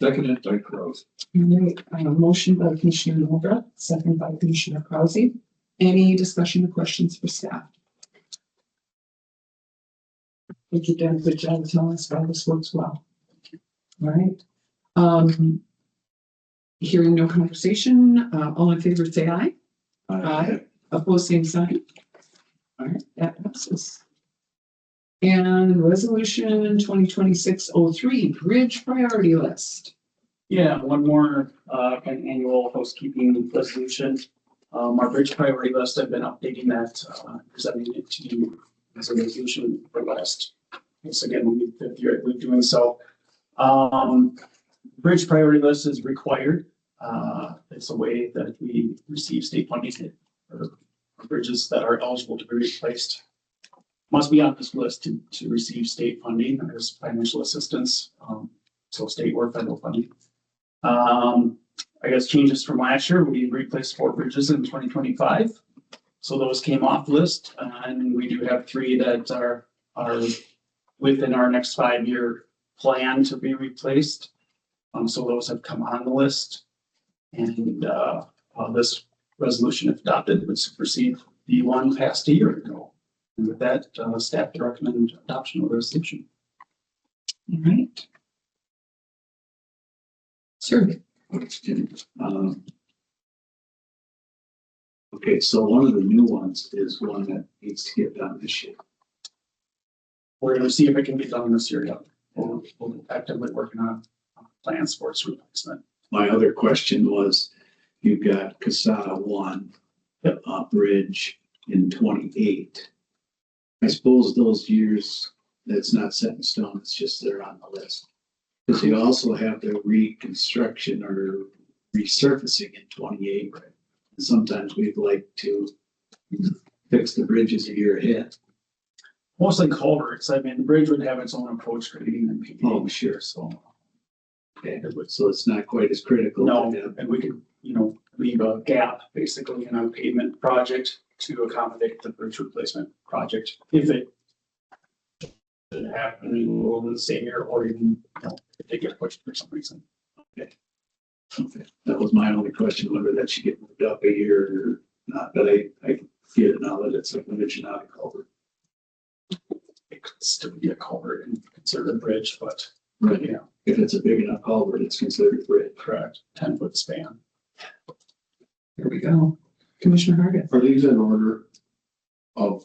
Seconded by Crows. All right, motion by Commissioner Novak, second by Commissioner Krause. Any discussion or questions for staff? I think you've done a good job of telling us why this works well. All right. Hearing no conversation, all in favor say aye. Aye. Opposed, same sign. All right, that passes. And resolution 2026-03, bridge priority list. Yeah, one more kind of annual housekeeping resolution. Our bridge priority list, I've been updating that, presenting it to you as a resolution request. Once again, we'll be the 5th year we're doing so. Bridge priority list is required. It's a way that we receive state funding for bridges that are eligible to be replaced. Must be on this list to receive state funding as financial assistance, so state or federal funding. I guess changes from last year, we replaced 4 bridges in 2025. So those came off the list, and we do have 3 that are within our next 5-year plan to be replaced. So those have come on the list, and this resolution, if adopted, would supersede the one passed a year ago. And with that, staff would recommend adoption of the resolution. All right. Sure. Okay, so one of the new ones is one that needs to get done this year. we're gonna see if it can get done this year. Yet. We're actively working on plans for its replacement. My other question was, you've got Casada one, bridge in 28. I suppose those years, that's not set in stone, it's just they're on the list. Because you also have the reconstruction or resurfacing in 28. Right. And sometimes we'd like to fix the bridges a year ahead. Mostly culverts. I mean, the bridge would have its own approach grading and paving. Oh, sure. So. Okay, so it's not quite as critical. No, and we could, leave a gap basically in our pavement project to accommodate the bridge replacement project if it should happen over the same year or even, if they get pushed for some reason. Okay. That was my only question, whether that should get moved up a year or not, but I get it now that it's a bridge, not a culvert. It could still be a culvert and considered a bridge, but Right. yeah, If it's a big enough culvert, it's considered a bridge. correct, 10-foot span. Here we go. Commissioner Hargit. Are these in order of,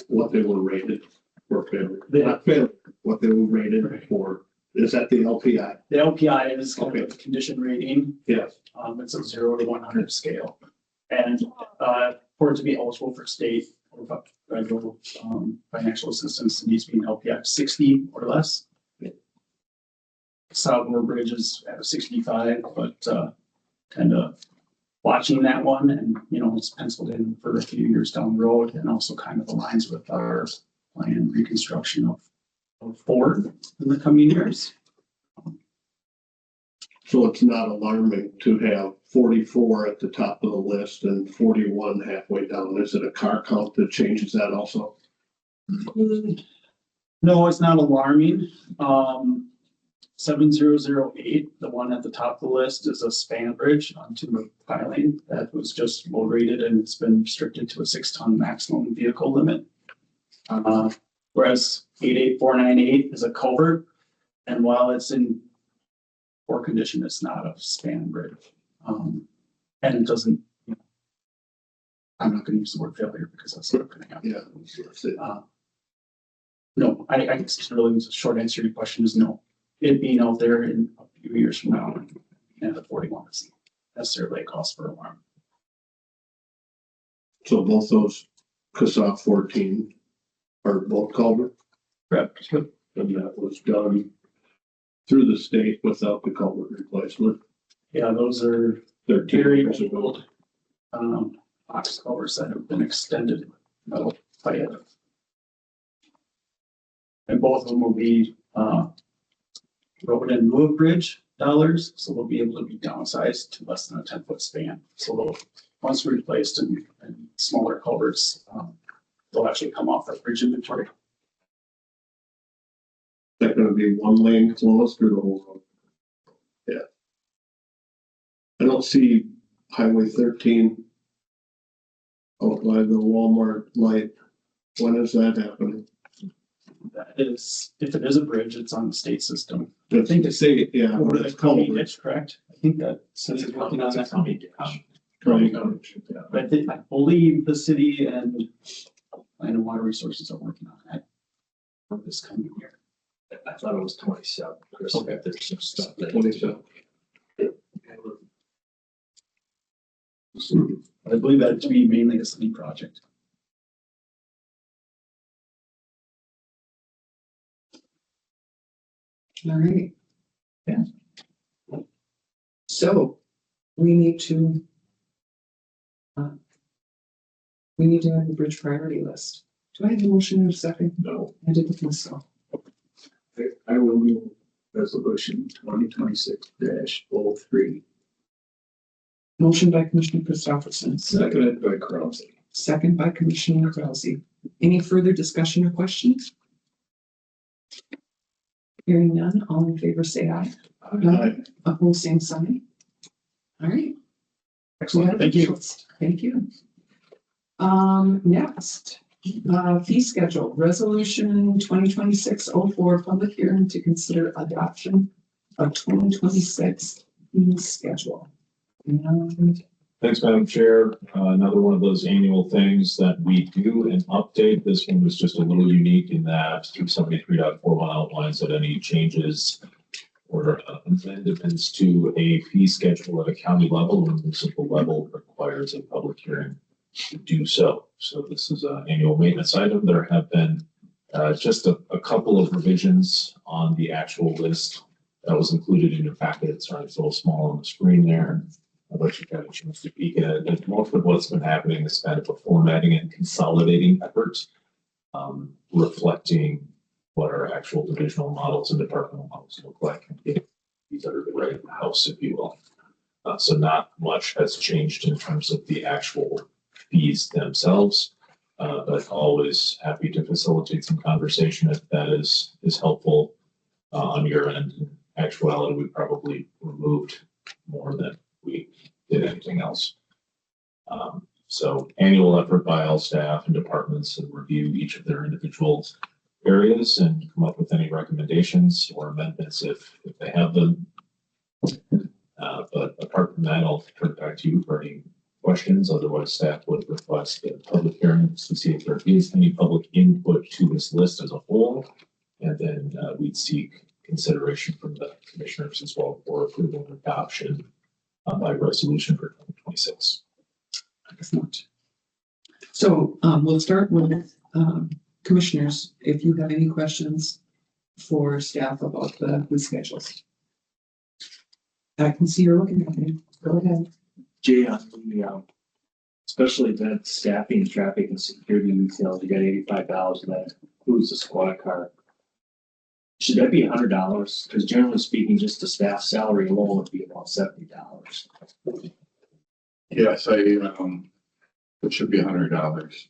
what they were rated for failure? Not failure, what they were rated for, is that the LPI? The LPI is kind of a condition rating. Yes. It's a 0 to 100 scale. And, for it to be eligible for state or federal, financial assistance, it needs to be an LPI of 60 or less. Southmore Bridge is at a 65, but, kind of watching that one and, it's penciled in for a few years down the road and also kind of aligns with our planned reconstruction of Ford in the coming years. So it's not alarming to have 44 at the top of the list and 41 halfway down. Is it a car count that changes that also? No, it's not alarming. 7008, the one at the top of the list, is a span bridge onto a piling that was just low rated and it's been restricted to a 6-ton maximum vehicle limit. Whereas 88498 is a culvert, and while it's in poor condition, it's not a span bridge. And it doesn't, I'm not gonna use the word failure because that's not gonna happen. Yeah. No, I guess really the short answer to your question is no. It being out there in a few years from now, and the 41 isn't necessarily a cause for alarm. So both those CASA 14 are both culvert, Correct. and that was done through the state without the culvert replacement. Yeah, those are 13 very years ago. old, box covers that have been extended metal pipe. And both of them will be, road and move bridge dollars, so they'll be able to be downsized to less than a 10-foot span. So they'll, once replaced in smaller culverts, they'll actually come off our bridge inventory. Is that gonna be one lane closed through the whole road? Yeah. I don't see Highway 13 out by the Walmart light. When is that happening? That is, if it is a bridge, it's on the state system. I think they say, yeah, Over but the it's county culvert. ditch, correct? I think that city's working on that. County ditch. But I believe the city and Land and Water Resources are working on that for this coming year. I thought it was 27. Chris, Okay. there's some stuff that. 27. I believe that to be mainly a city project. All right. Yeah. So we need to have the bridge priority list. Do I have a motion in a second? No, I did with myself. I will move resolution 2026-03. Motion by Commissioner Christopherson, Seconded by Krause. second by Commissioner Rousey. Any further discussion or questions? Hearing none, all in favor say aye. Aye. Opposed, same sign. All right. Excellent, thank you. Thank you. Next, fee schedule, resolution 2026-04, public hearing to consider adoption of 2026 fee schedule. And Thanks, Madam Chair. Another one of those annual things that we do and update. This one was just a little unique in that 373.41 outlines that any changes or amendments to a fee schedule at a county level or municipal level requires a public hearing to do so. So this is an annual maintenance item. There have been just a couple of revisions on the actual list that was included in your packet. It's a little small on the screen there. I'll let you have a chance to peek at it. And most of what's been happening is kind of a formatting and consolidating effort, reflecting what our actual divisional models and departmental models look like. These are the right house, if you will. So not much has changed in terms of the actual fees themselves, but always happy to facilitate some conversation if that is helpful on your end. In actuality, we probably removed more than we did anything else. So annual effort by all staff and departments to review each of their individual areas and come up with any recommendations or amendments if they have them. But apart from that, I'll turn it back to you for any questions. Otherwise, staff would request a public hearing to see if there is any public input to this list as a whole. And then we'd seek consideration from the commissioners as well for approval and adoption by resolution for 2026. Excellent. So we'll start with commissioners, if you have any questions for staff about the schedules. I can see you're looking at me. Go ahead. Jay, on the, especially event staffing, traffic and security details, you got $85, and that includes the squad car. Should that be $100? Because generally speaking, just the staff salary alone would be about $70. Yes, it should be $100.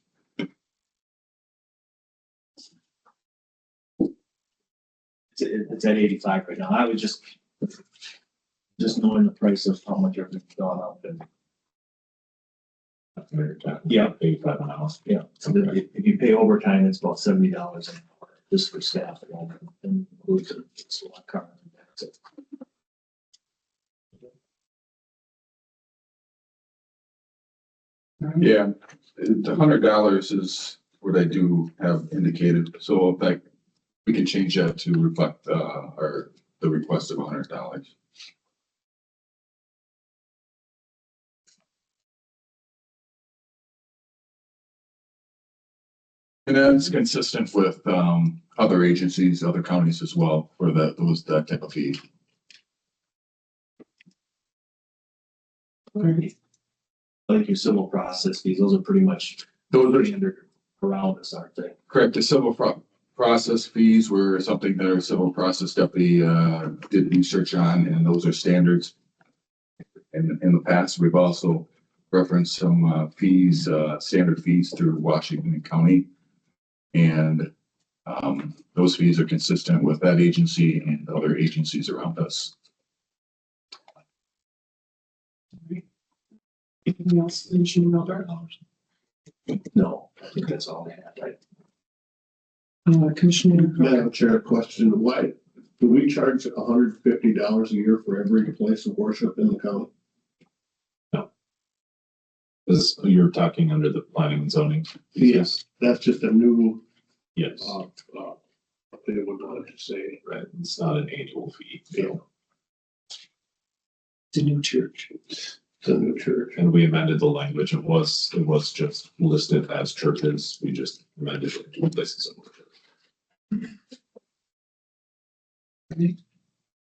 It's at 85 right now. I would just knowing the price of how much everything's gone up and. Yeah. 85 an hour. Yeah, so if you pay overtime, it's about $70 an hour just for staff alone, and includes a squad car. That's it. Yeah, the $100 is what I do have indicated. So in fact, we can change that to reflect the request of $100. And that's consistent with other agencies, other counties as well for that type of fee. Like your civil process fees, those are pretty much standard around us, aren't they? Correct. The civil process fees were something that our civil process deputy did research on, and those are standards. And in the past, we've also referenced some fees, standard fees through Washington County. And those fees are consistent with that agency and other agencies around us. Anything else, Commissioner Miller? No, I think that's all I had. Commissioner. Madam Chair, question, why do we charge $150 a year for every place of worship in the county? This, you're talking under the planning and zoning. Yes, that's just a new, Yes, what they would want to say. right. It's not an annual fee. Yeah. It's a new church. It's a new church. And we amended the language. It was just listed as churches. We just amended it to places of worship.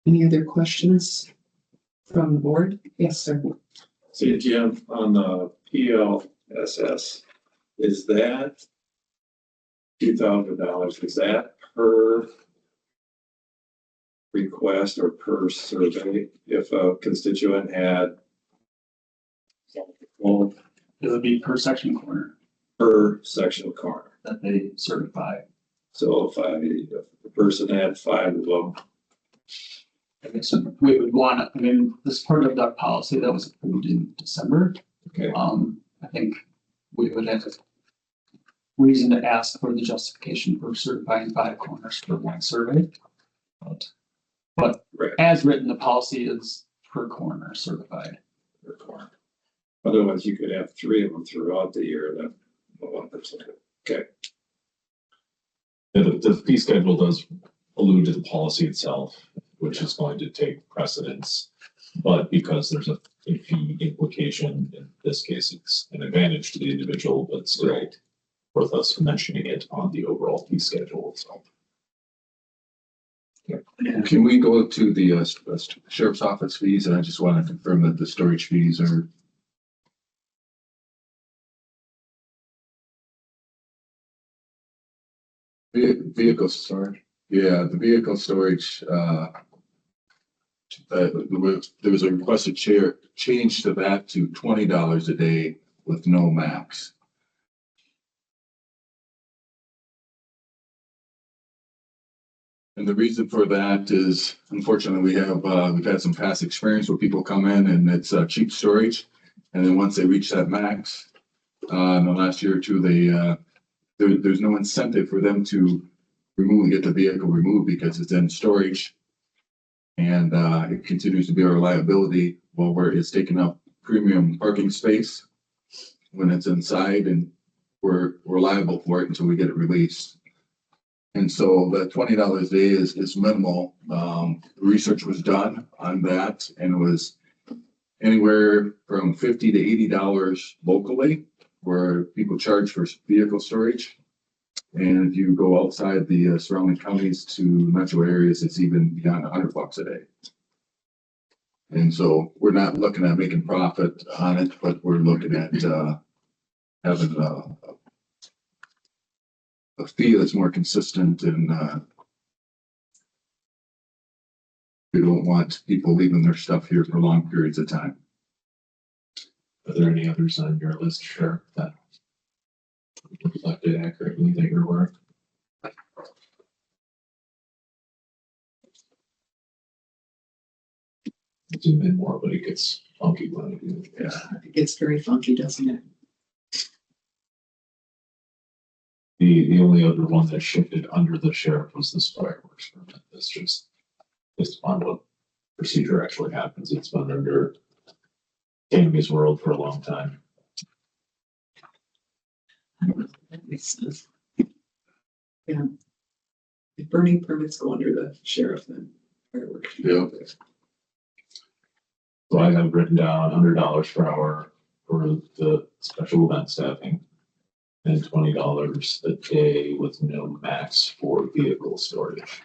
Any other questions from the board? Yes, sir. See, Jim, on the PLSS, is that $2,000, is that per request or per survey? If a constituent had, well, It would be per section corner per section corner. that they certify. So if the person had 5 of them, I guess we would want, I mean, this part of that policy that was approved in December. okay, I think we would have reason to ask for the justification for certifying 5 corners for one survey. But right, as written, the policy is per corner certified. per corner. Otherwise, you could have three of them throughout the year, that one person. Okay, And the fee schedule does allude to the policy itself, which is going to take precedence. But because there's a fee implication, in this case, it's an advantage to the individual, but still worth us mentioning it on the overall fee schedule itself. Can we go to the sheriff's office fees? And I just want to confirm that the storage fees are. Vehicle storage. Yeah, the vehicle storage, there was a requested change to that to $20 a day with no max. And the reason for that is, unfortunately, we've had some past experience where people come in and it's cheap storage, and then once they reach that max, in the last year or two, there's no incentive for them to get the vehicle removed because it's in storage, and it continues to be our liability while it's taking up premium parking space when it's inside, and we're liable for it until we get it released. And so the $20 a day is minimal. Research was done on that, and it was anywhere from $50 to $80 locally where people charge for vehicle storage. And if you go outside the surrounding counties to metro areas, it's even beyond $100 a day. And so we're not looking at making profit on it, but we're looking at having a fee that's more consistent, and we don't want people leaving their stuff here for long periods of time. Are there any others on your list, Sheriff, that reflected accurately that you're aware of? Zoom in more, but it gets funky when I do. Yeah, it gets very funky, doesn't it? The only other one that shifted under the sheriff was this fireworks permit. That's just based upon what procedure actually happens. It's been under Tammy's world for a long time. That makes sense. Yeah. If burning permits go under the sheriff, then fireworks. Yeah. So I have written down $100 per hour for the special event staffing and $20 a day with no max for vehicle storage.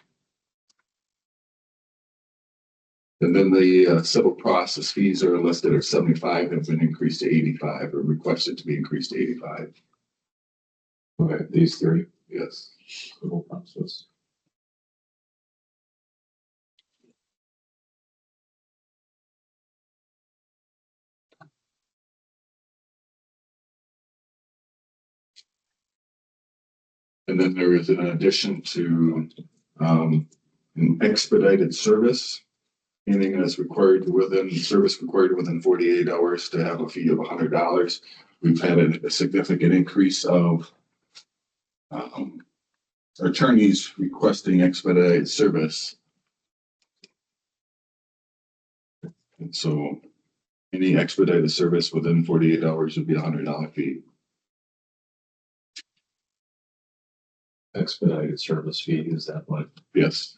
And then the civil process fees are listed at 75, have been increased to 85, or requested to be increased to 85. Okay, these three. Yes. Civil process. And then there is an addition to an expedited service, anything that's required within 48 hours to have a fee of $100. We've had a significant increase of attorneys requesting expedited service. And so any expedited service within 48 hours would be a $100 fee. Expedited service fee, is that what? Yes.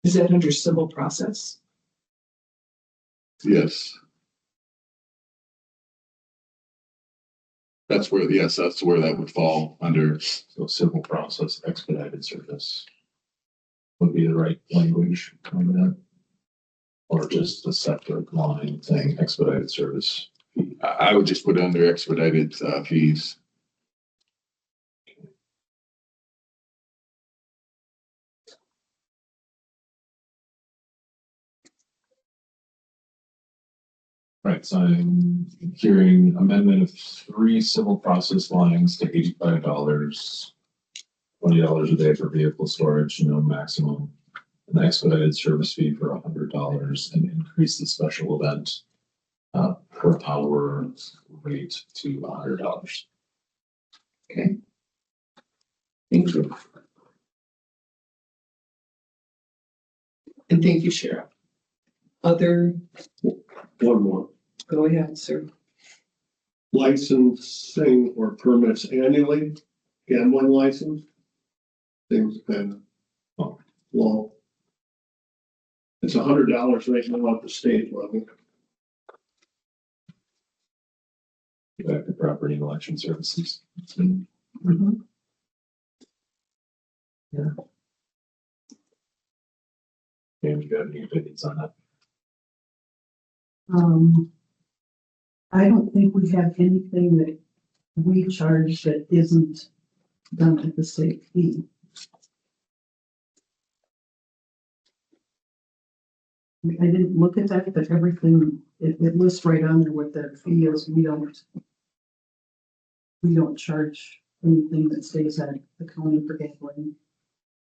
Is that under civil process? Yes. That's where that would fall under. So civil process, expedited service would be the right language on that? Or just a separate line saying expedited service? I would just put it under expedited fees. Right, so I'm hearing amendment of 3 civil process lines to $85, $20 a day for vehicle storage, no maximum, an expedited service fee for $100, and increase the special event per hour rate to $100. Okay. Thank you. And thank you, Sheriff. Other, One more. Go ahead, sir. Licensing or permits annually, gambling license. Things been low. It's $100 right now at the state level. Back to property and election services. Mhm. And you got any opinions on that? I don't think we have anything that we charge that isn't done at the state fee. I didn't look at that, but everything, it lists right on there what that fee is. We don't charge anything that stays at the county for gambling.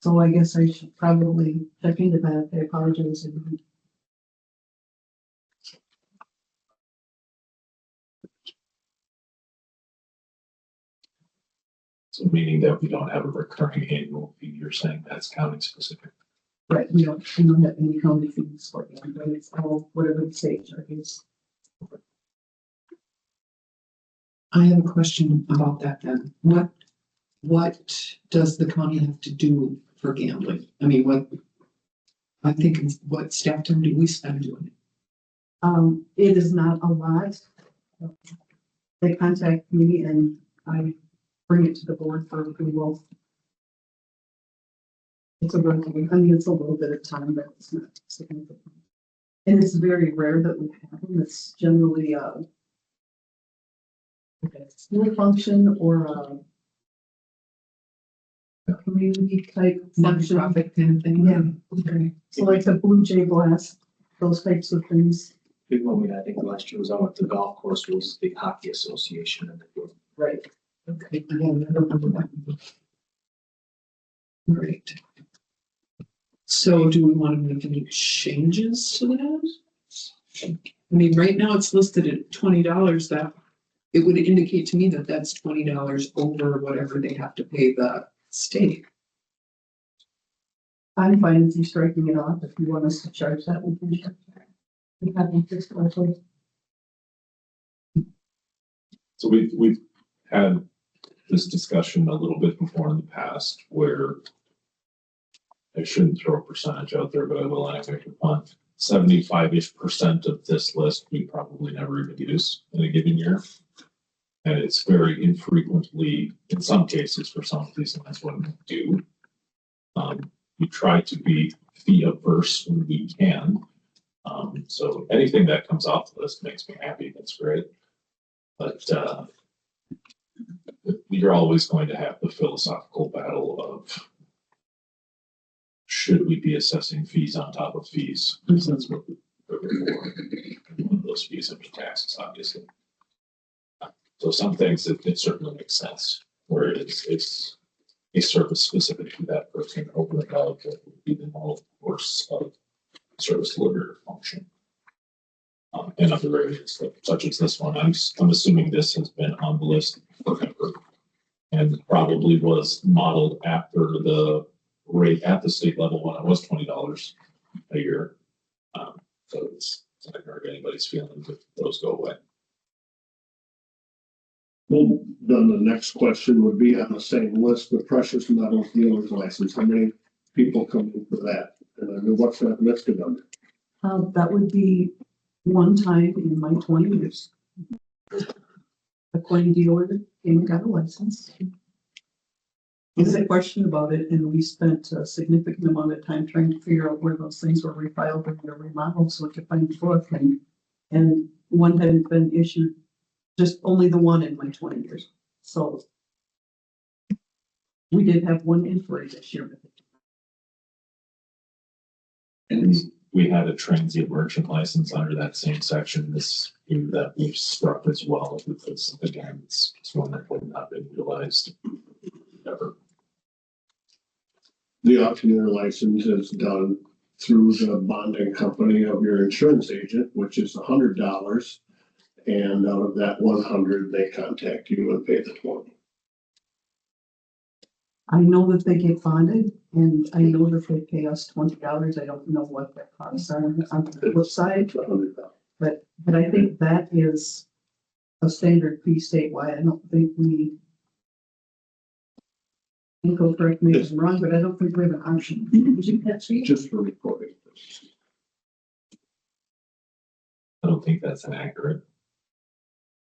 So I guess I should probably check into that. I apologize. So meaning that we don't have a recurring annual fee, you're saying that's county specific? Right, we don't have any county fees for gambling. It's all whatever the state charges. I have a question about that then. What does the county have to do for gambling? I mean, what staff time do we spend doing it? It is not a lot. They contact me and I bring it to the board for approval. It's a little bit of time, but it's not significant. And it's very rare that we have them. It's generally a school function or a community type function. Nonprofit kind of thing? Yeah. Okay. So like the Blue Jay Blast, those types of things. Big one, I think last year was on with the golf course was the hockey association and the Right. Okay. Again, I don't remember that. Great. So do we want to make any changes to that? I mean, right now it's listed at $20. That it would indicate to me that that's $20 over whatever they have to pay the state. I'm fine with you striking it off. If you want us to charge that, we can charge that. We haven't historically. So we've had this discussion a little bit before in the past where I shouldn't throw a percentage out there, but I will anyway for fun. 75-ish% of this list we probably never even use in a given year. And it's very infrequently, in some cases, for some of these lines, when we do. We try to be fee averse when we can. So anything that comes off the list makes me happy. That's great. But you're always going to have the philosophical battle of should we be assessing fees on top of fees? Because that's what we're for. One of those fees would be taxes, obviously. So some things it certainly makes sense where it's a service specific to that person over and above what would be the normal course of service delivery or function. And other areas such as this one, I'm assuming this has been on the list forever and probably was modeled after the rate at the state level when it was $20 a year. So it's not going to hurt anybody's feelings if those go away. Well, then the next question would be on the same list, the precious metals dealer's license. How many people come in for that? And I mean, what's that listed under? That would be one time in my 20 years. A coin dealer came and got a license. There's a question about it, and we spent a significant amount of time trying to figure out where those things were refiled and were remodeled so we could find the book. And one hadn't been issued, just only the one in my 20 years. So we did have one inquiry this year. And we had a transient merchant license under that same section this year that we've struck as well, because again, it's one that would not been utilized ever. The auctioneer license is done through the bonding company of your insurance agent, which is $100. And out of that 100, they contact you and pay the 20. I know that they get bonded, and I know that they pay us $20. I don't know what that costs are on the flip side. but I think that is a standard fee statewide. I don't think we, Nico, correct me if I'm wrong, but I don't think we have an option. Just for recording. I don't think that's inaccurate.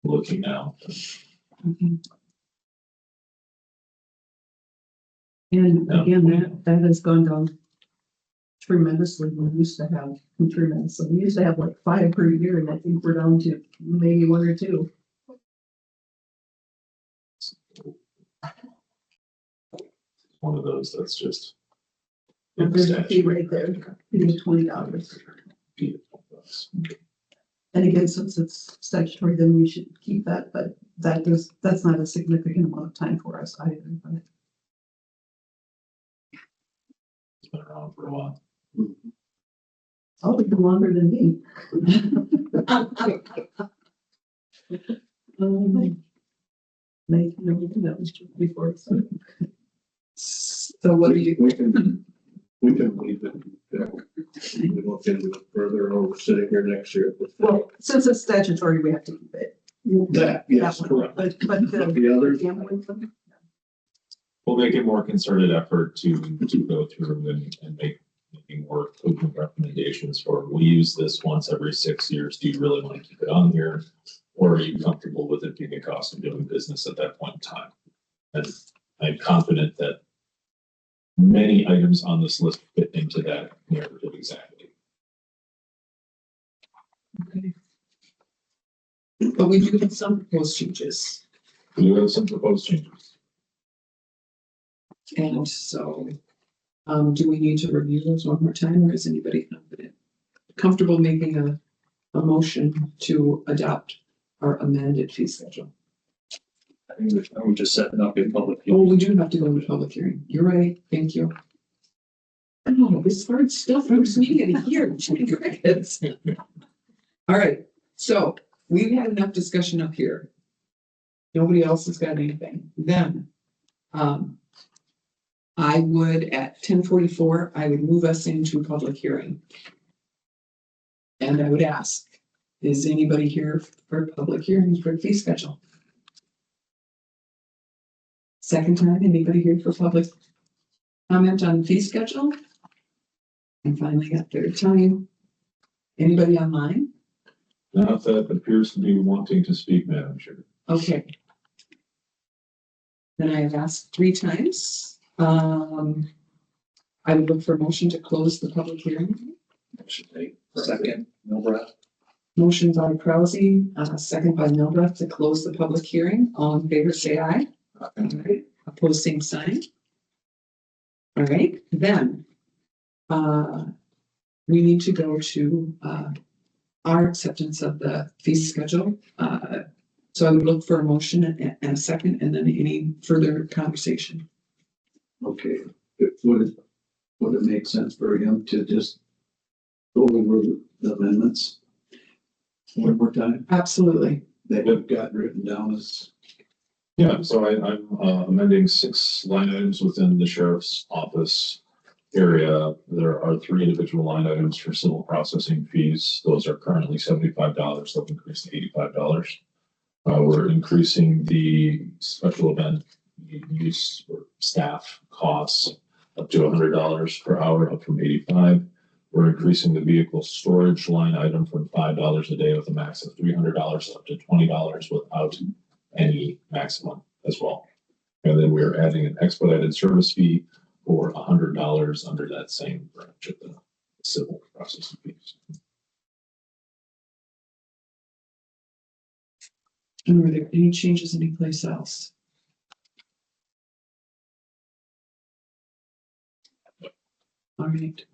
Looking now. And again, that has gone down tremendously. We used to have tremendously. We used to have like 5 per year, and I think we're down to maybe 1 or 2. One of those that's just. And there's a fee right there, it's $20. And again, since it's statutory, then we should keep that, but that's not a significant amount of time for us either. But It's been around for a while. I'll be longer than me. That was before. So what do you? We can leave it. We won't get into it further, or we're sitting here next year. Well, since it's statutory, we have to keep it. That, yes, That one. correct. But The others, gambling thing, We'll make a more concerted effort to go through and making more open recommendations for, we use this once every 6 years. Do you really want to keep it on here? Or are you comfortable with it being a cost of doing business at that point in time? And I'm confident that many items on this list fit into that narrative exactly. Okay. But we do have some proposed changes. We do have some proposed changes. And so, do we need to review those one more time, or is anybody comfortable making a motion to adopt our amended fee schedule? I think we're just setting up a public. Oh, we do have to go into public hearing. You're right. Thank you. Oh, this hard stuff from me in here. Crickets. All right. So we've had enough discussion up here. Nobody else has got anything. Then, I would at 10:44, I would move us into public hearing. And I would ask, is anybody here for public hearing for fee schedule? Second time, anybody here for public comment on fee schedule? And finally, got third time. Anybody online? Not that appears to be wanting to speak, Madam Chair. Okay. Then I have asked 3 times. I would look for a motion to close the public hearing. Second, Milbrat. Motion by Krause, second by Mildred to close the public hearing. All in favor, say aye. Aye. Opposed, same sign. All right, then we need to go to our acceptance of the fee schedule. So I would look for a motion and a second, and then any further conversation. okay, would it make sense for him to just go over the amendments one more time Absolutely. that we've got written down as? Yeah, so I'm amending 6 line items within the sheriff's office area. There are 3 individual line items for civil processing fees. Those are currently $75. They'll increase to $85. We're increasing the special event use or staff costs up to $100 per hour, up from $85. We're increasing the vehicle storage line item from $5 a day with a max of $300 up to $20 without any maximum as well. And then we're adding an expedited service fee for $100 under that same branch of the civil processing fees. And were there any changes anyplace else? All right.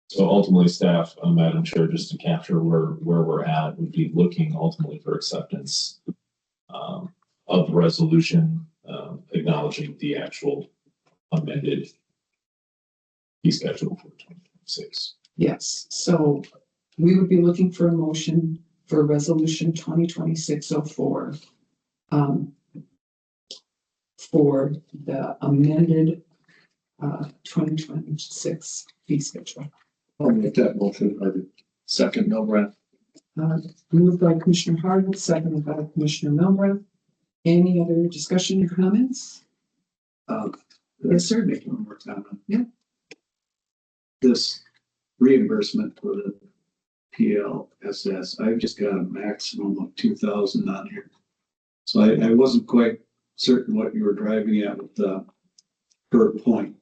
So ultimately, staff, Madam Chair, just to capture where we're at, would be looking ultimately for acceptance of the resolution, acknowledging the actual amended fee schedule for 2026. Yes, so we would be looking for a motion for resolution 2026-04 for the amended 2026 fee schedule. I'll make that motion. Second, no breath. Moved by Commissioner Hardin, seconded by Commissioner Milbrow. Any other discussion or comments? Yes, sir. Make one more comment. Yeah. This reimbursement for the PLSS, I've just got a maximum of 2,000 on here. So I wasn't quite certain what you were driving at with the per point.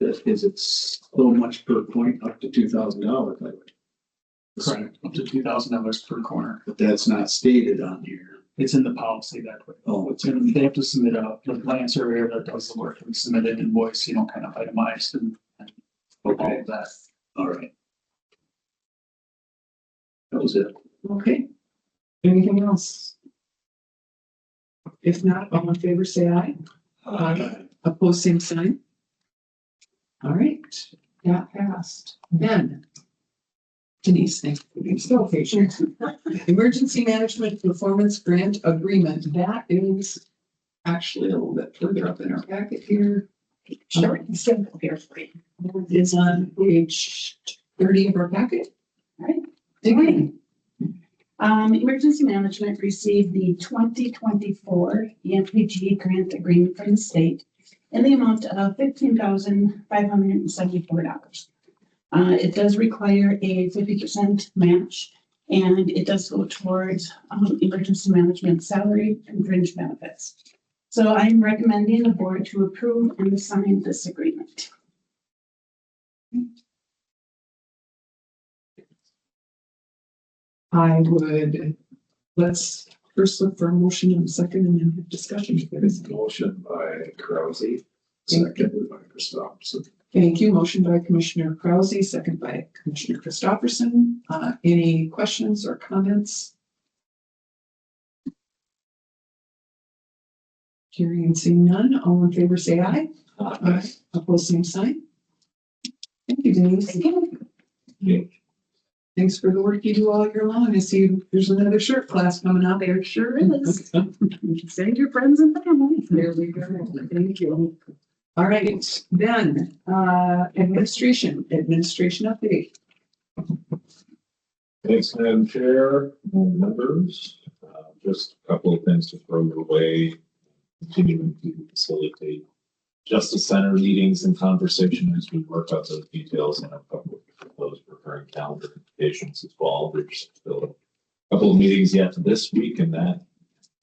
Is it so much per point up to $2,000? Correct, up to $2,000 per corner. But that's not stated on here. It's in the policy that way. Oh, it's And they have to submit the land surveyor that does the work, and submit an invoice, kind of itemized and all okay. of that. All right. That was it. Okay. Anything else? If not, all in favor, say aye. Aye. Opposed, same sign. All right, that passed. Then Denise, thank you for being so patient. Emergency Management Performance Grant Agreement. That is actually a little bit further up in our packet here. Sure, it's simple here for you. It is on page 30 of our packet. All right. Dig in. Emergency Management received the 2024 EMPG grant agreement from the state in the amount of $15,574. It does require a 50% match, and it does go towards emergency management salary and fringe benefits. So I'm recommending the board to approve and sign this agreement. I would, let's first look for a motion and a second and then have discussion. Motion by Krause, second by Christopherson. Thank you. Motion by Commissioner Krause, second by Commissioner Christopherson. Any questions or comments? Hearing and seeing none, all in favor say aye. Aye. Opposed, same sign. Thank you, Denise. Thank you. Thanks for the work you do all year long. I see there's another shirt class coming up. There sure is. Send your friends and family. There we go. Thank you. All right, then, administration update. Thanks, Madam Chair, and members. Just a couple of things to throw your way. Continuing to facilitate Justice Center meetings and conversation as we work out those details and a couple of those recurring calendar invitations as well. There's still a couple of meetings yet this week, and that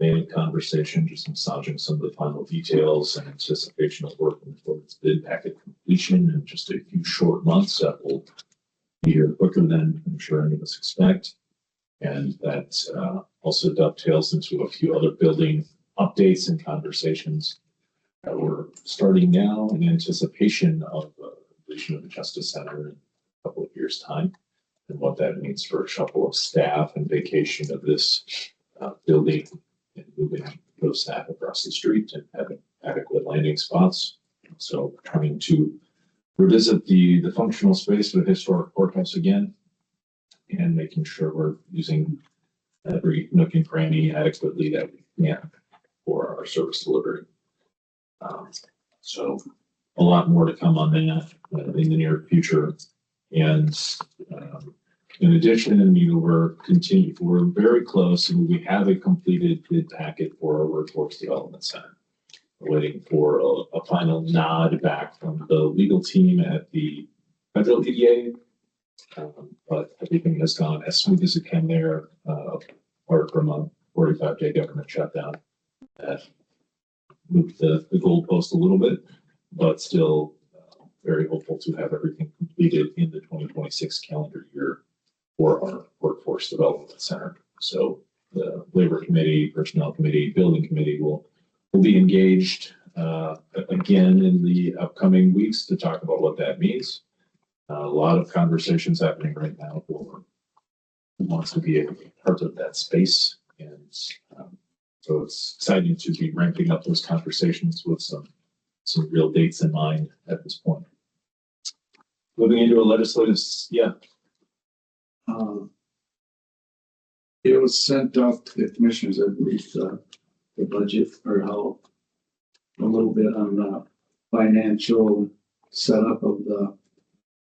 main conversation, just massaging some of the final details and anticipation of working towards bid packet completion in just a few short months. That will be here quicker than I'm sure any of us expect. And that also dovetails into a few other building updates and conversations that we're starting now in anticipation of the completion of the Justice Center in a couple of years' time, and what that means for a shuffle of staff and vacation of this building and moving those staff across the street and having adequate landing spots. So trying to revisit the functional space of the historic courthouse again, and making sure we're using every nook and cranny adequately that we can for our service delivery. So a lot more to come on that in the near future. And in addition, we're very close, and we have a completed bid packet for our Workforce Development Center. We're waiting for a final nod back from the legal team at the federal EDA. But everything has gone as smooth as it can there, apart from a 45-day government shutdown that moved the goalpost a little bit, but still very hopeful to have everything completed in the 2026 calendar year for our Workforce Development Center. So the Labor Committee, Personnel Committee, Building Committee will be engaged again in the upcoming weeks to talk about what that means. A lot of conversations happening right now for who wants to be a part of that space. And so it's exciting to be ramping up those conversations with some real dates in mind at this point. Moving into a legislative, It was sent out to the commissioners, I believe, the budget or how a little bit on the financial setup of the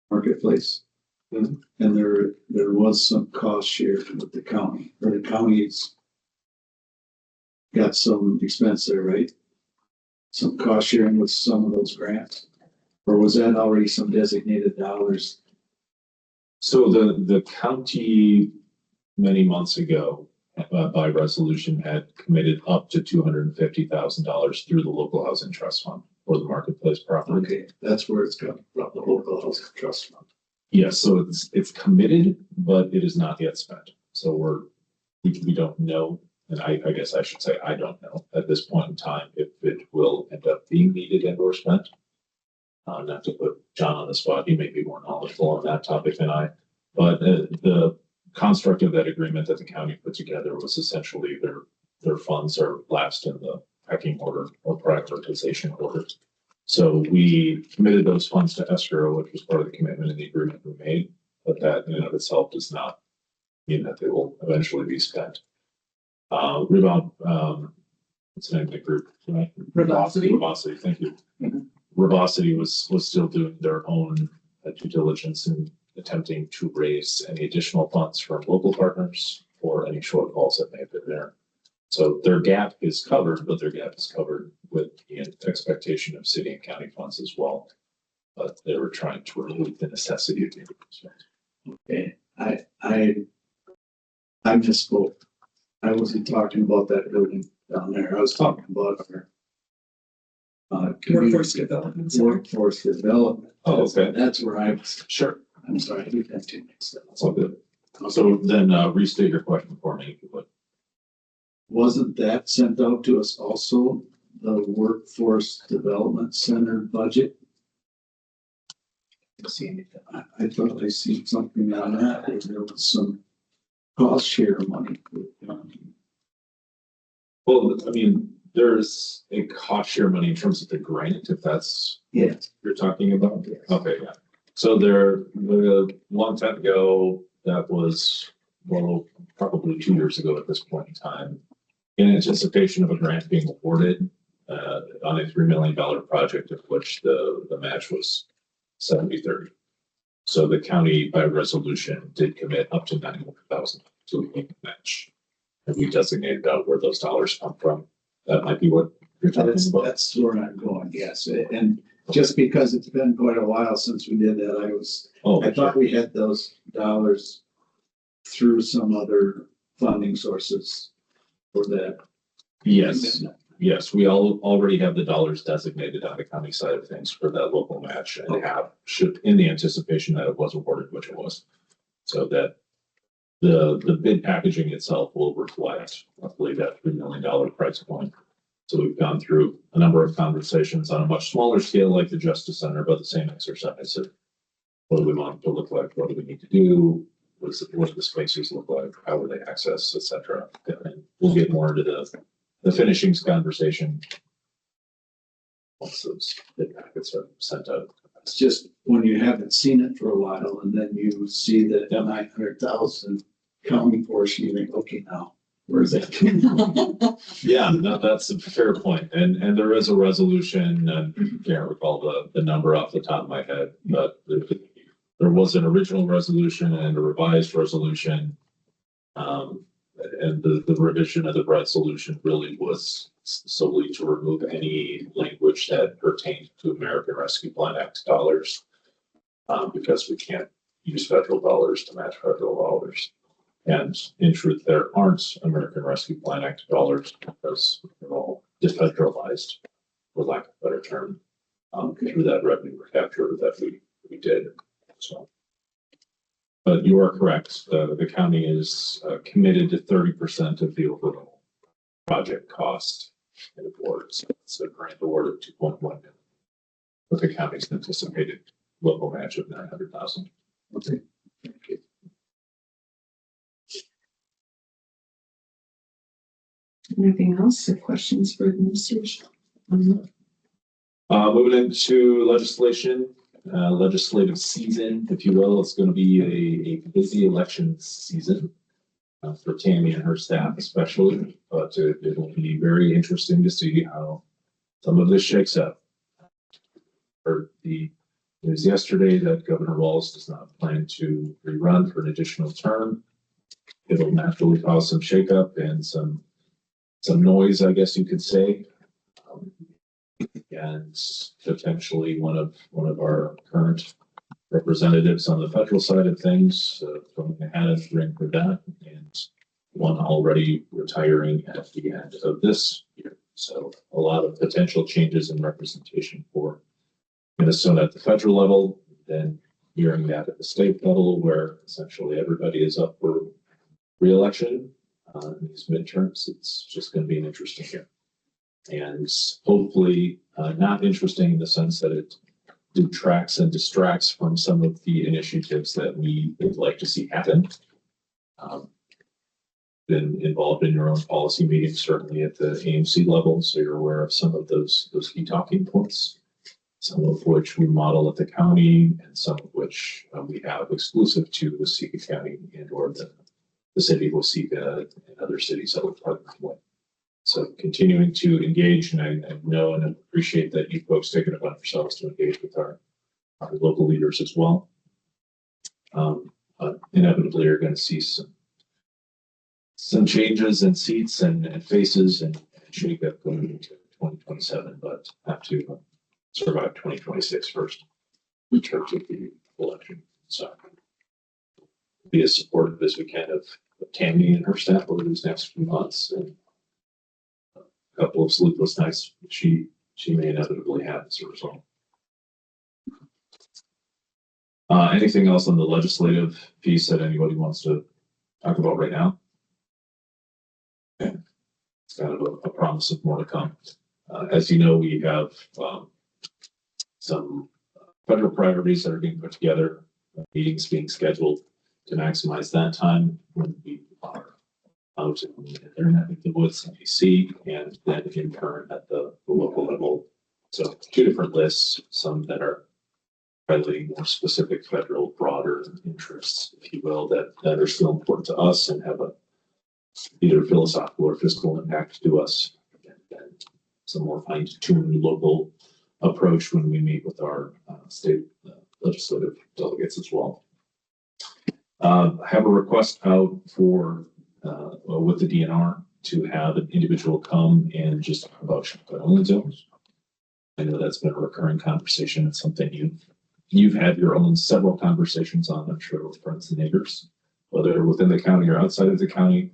marketplace. And there was some cost share with the county, or the county's got some expense there, right? Some cost sharing with some of those grants? Or was that already some designated dollars? So the county many months ago, by resolution, had committed up to $250,000 through the local housing trust fund for the marketplace property. Okay, that's where it's coming from, the local housing trust fund. Yes, so it's committed, but it is not yet spent. So we don't know, and I guess I should say I don't know at this point in time if it will end up being needed and or spent. Not to put John on the spot, he may be more knowledgeable on that topic than I, but the construct of that agreement that the county put together was essentially their funds are last in the pecking order or prioritization order. So we committed those funds to escrow, which was part of the commitment in the agreement we made, but that in and of itself does not mean that they will eventually be spent. Rebound, what's the name of the group? Revocity. Revocity, thank you. Revocity was still doing their own due diligence in attempting to raise any additional funds from local partners for any shortfalls that may have been there. So their gap is covered, but their gap is covered with the expectation of city and county funds as well. But they were trying to remove the necessity of the Okay, I misspoke. I wasn't talking about that building down there. I was talking about our Workforce development. Center. workforce development. Oh, okay. That's where I was. Sure. I'm sorry, we got too mixed up. That's all good. So then restate your question for me, if you would. Wasn't that sent out to us also, the workforce development center budget? See anything? I thought I seen something on that, that there was some cost share money. Well, I mean, there's a cost share money in terms of the grant, if that's Yeah. what you're talking about. Yes. Okay, yeah. So a long time ago, that was, well, probably 2 years ago at this point in time, in anticipation of a grant being awarded on a $3 million project, of which the match was 70-30. So the county by resolution did commit up to $900,000 to a match. And we designated out where those dollars come from. That might be what you're talking about. That's where I'm going, yes. And just because it's been quite a while since we did that, I thought we had those dollars through some other funding sources for that. Yes, we already have the dollars designated on the county side of things for that local match and should in the anticipation that it was awarded, which it was. So that the bid packaging itself will reflect roughly that $3 million price point. So we've gone through a number of conversations on a much smaller scale like the Justice Center, but the same exercise of what do we want it to look like? What do we need to do? What do the spaces look like? How will they access, et cetera? And we'll get more into the finishings conversation once those bid packets are sent out. It's just when you haven't seen it for a while and then you see the 900,000 county portion, you think, okay, now where's that? Yeah, no, that's a fair point. And there is a resolution, and I can't recall the number off the top of my head, but there was an original resolution and a revised resolution. And the revision of the resolution really was solely to remove any language that pertained to American Rescue Plan Act dollars. Because we can't use federal dollars to match federal dollars. And in truth, there aren't American Rescue Plan Act dollars because they're all defederalized, for lack of a better term, through that revenue recapture that we did. So, but you are correct. The county is committed to 30% of the overall project cost in awards. It's a grant award of $2.1 million, with the county's anticipated local match of 900,000. Okay. Thank you. Anything else or questions for administration? Moving into legislative season, if you will. It's going to be a busy election season for Tammy and her staff especially, but it will be very interesting to see how some of this shakes out. Or the news yesterday that Governor Walz does not plan to rerun for an additional term. It'll naturally cause some shakeup and some noise, I guess you could say. And potentially one of our current representatives on the federal side of things, throwing a hat in the ring for that, and one already retiring at the end of this year. So a lot of potential changes in representation for Minnesota at the federal level, then hearing that at the state level, where essentially everybody is up for re-election in these midterms. It's just going to be an interesting year. And hopefully not interesting in the sense that it detracts and distracts from some of the initiatives that we would like to see happen. Been involved in your own policy meetings, certainly at the AMC level, so you're aware of some of those key talking points, some of which we model at the county and some of which we have exclusive to Waseca County and or the city of Waseca and other cities that we're partnered with. So continuing to engage, and I know and appreciate that you folks take it upon yourselves to engage with our local leaders as well. Inevitably, you're going to see some changes in seats and faces and shake up going into 2027, but have to survive 2026 first in terms of the election. So be as supportive as we can of Tammy and her staff over these next few months, and a couple of sleepless nights she may inevitably have as a result. Anything else on the legislative piece that anybody wants to talk about right now? Okay. It's kind of a promise of more to come. As you know, we have some federal priorities that are being put together, meetings being scheduled to maximize that time when we are out in the internet in the woods in DC, and then in turn at the local level. So 2 different lists, some that are highlighting more specific federal broader interests, if you will, that are still important to us and have a either philosophical or fiscal impact to us, and some more fine-tuned local approach when we meet with our state legislative delegates as well. I have a request out for with the DNR to have an individual come and just talk about shotgun-only zones. I know that's been a recurring conversation. It's something you've had your own several conversations on, I'm sure, with friends and neighbors, whether within the county or outside of the county.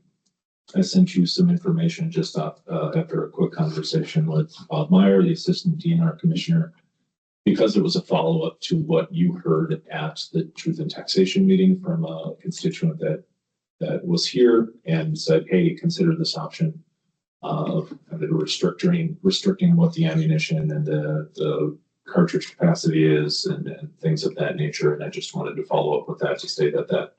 I sent you some information just after a quick conversation with Bob Meyer, the Assistant DNR Commissioner, because it was a follow-up to what you heard at the Truth in Taxation meeting from a constituent that was here and said, hey, consider this option of restricting what the ammunition and the cartridge capacity is and things of that nature. And I just wanted to follow up with that to say that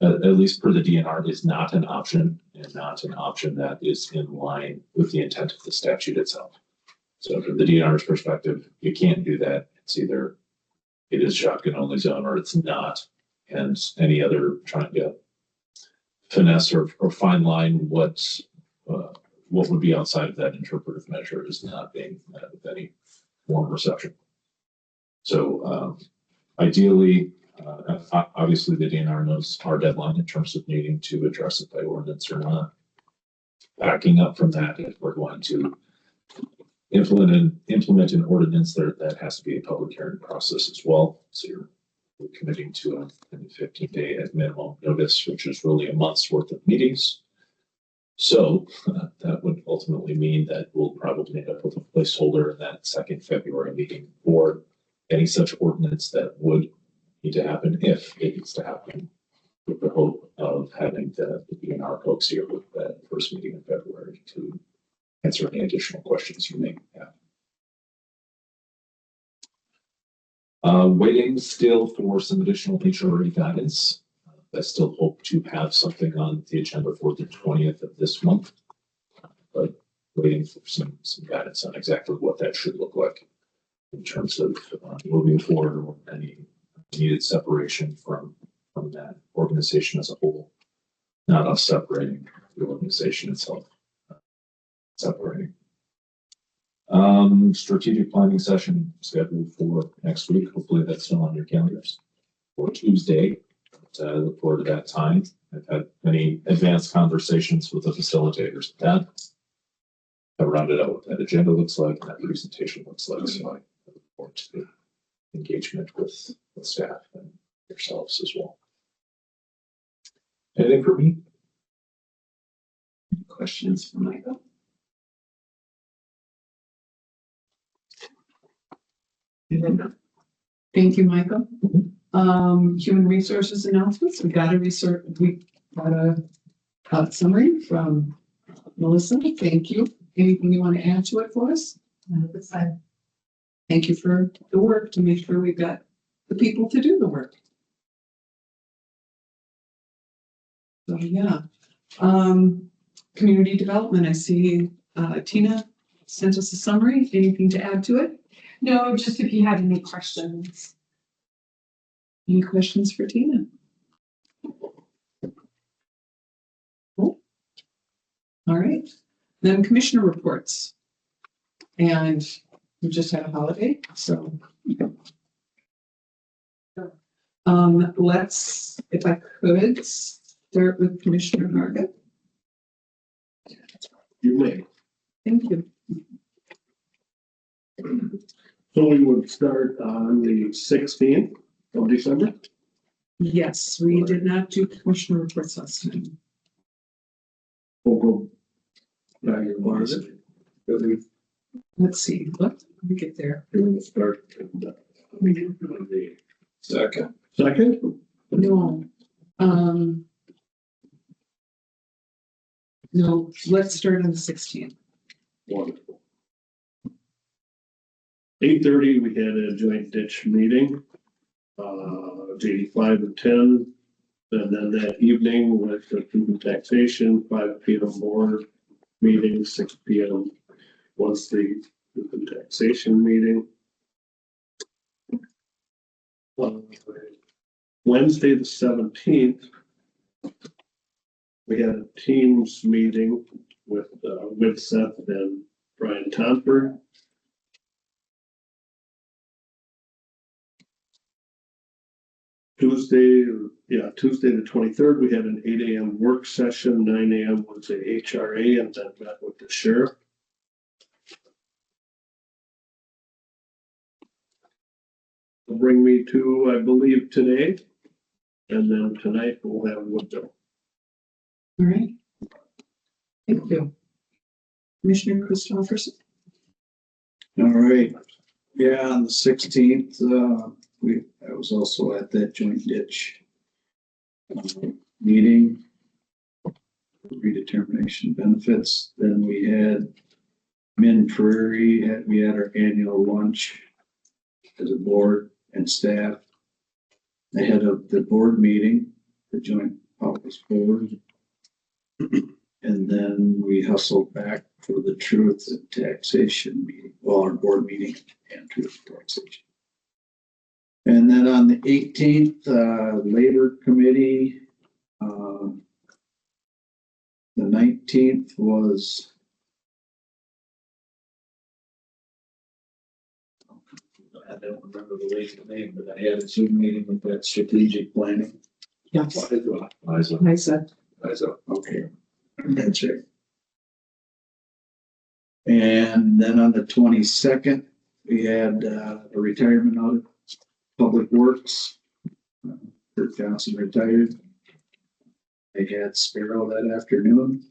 at least per the DNR is not an option, and not an option that is in line with the intent of the statute itself. So from the DNR's perspective, you can't do that. It's either it is shotgun only zone or it's not. And any other trying to finesse or fine line what would be outside of that interpretive measure is not being met with any warm reception. So ideally, obviously the DNR knows our deadline in terms of needing to address it by ordinance or not. Backing up from that, if we're going to implement an ordinance that has to be a public hearing process as well. So you're committing to a 15-day at minimum notice, which is really a month's worth of meetings. So that would ultimately mean that we'll probably end up with a placeholder in that second February meeting for any such ordinance that would need to happen if it needs to happen, with the hope of having the DNR folks here with that first meeting in February to answer any additional questions you may have. Waiting still for some additional HRA guidance. I still hope to have something on the agenda for the 20th of this month, but waiting for some guidance on exactly what that should look like in terms of moving forward or any needed separation from that organization as a whole, not us separating the organization itself, separating. Strategic planning session scheduled for next week. Hopefully that's still on your calendars for Tuesday. I look forward to that time. I've had many advanced conversations with the facilitators. That I've rounded out what that agenda looks like, and that presentation looks like. So I look forward to the engagement with staff and yourselves as well. Anything for me? Questions for Michael? Thank you, Michael. Human resources announcements. We got a summary from Melissa. Thank you. Anything you want to add to it for us? This time. Thank you for the work to make sure we've got the people to do the work. So yeah. Community development. I see Tina sent us a summary. Anything to add to it? No, just if you had any questions. Any questions for Tina? Cool. All right. Then commissioner reports. And we just had a holiday, so. Let's, if I could, start with Commissioner Margaret. You may. Thank you. So we would start on the 16th of December. Yes, we did not do commissioner reports last time. We'll go back to Margaret. Let's see, let me get there. We're gonna start. Second. Second? No. No, let's start on the 16th. Wonderful. 8:30, we had a joint ditch meeting, 85 and 10. And then that evening with the food and taxation, 5 p.m. board meeting, 6 p.m. was the food and taxation meeting. Wednesday, the 17th, we had a Teams meeting with Seth and Brian Tomper. Tuesday the 23rd, we had an 8 a.m. work session, 9 a.m. was a HRA, and then met with the sheriff. Bring me to, I believe, today, and then tonight we'll have Woodville. All right. Thank you. Commissioner Christopherson. All right, yeah, on the 16th, I was also at that joint ditch meeting, redetermination benefits. Then we had Min Prairie, we had our annual lunch as a board and staff ahead of the board meeting, the joint office board. And then we hustled back for the truth and taxation meeting, well, our board meeting and truth and taxation. And then on the 18th, Labor Committee, the 19th was I don't remember the lady's name, but I had a Zoom meeting with that strategic planning. Yes. Liza. Okay, that's right. And then on the 22nd, we had a retirement audit, Public Works. Kurt Johnson retired. They had Sparrow that afternoon.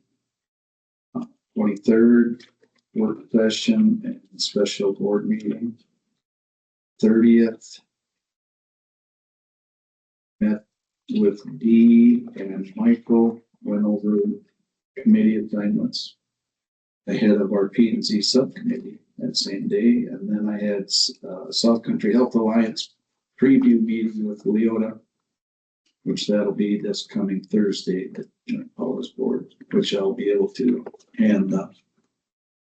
23rd, work session and special board meeting. 30th, met with Dee and Michael, went over committee assignments ahead of our P&Z subcommittee that same day. And then I had South Country Health Alliance preview meeting with Leota, which that'll be this coming Thursday, the Joint Powers Board, which I'll be able to hand the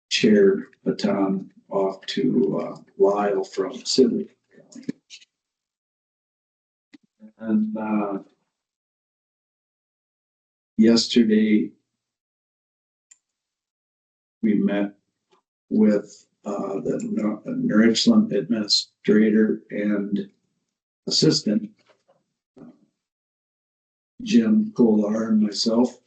chair baton off to Lyle from Sibley. And yesterday we met with the Richland administrator and assistant, Jim Kolar and myself,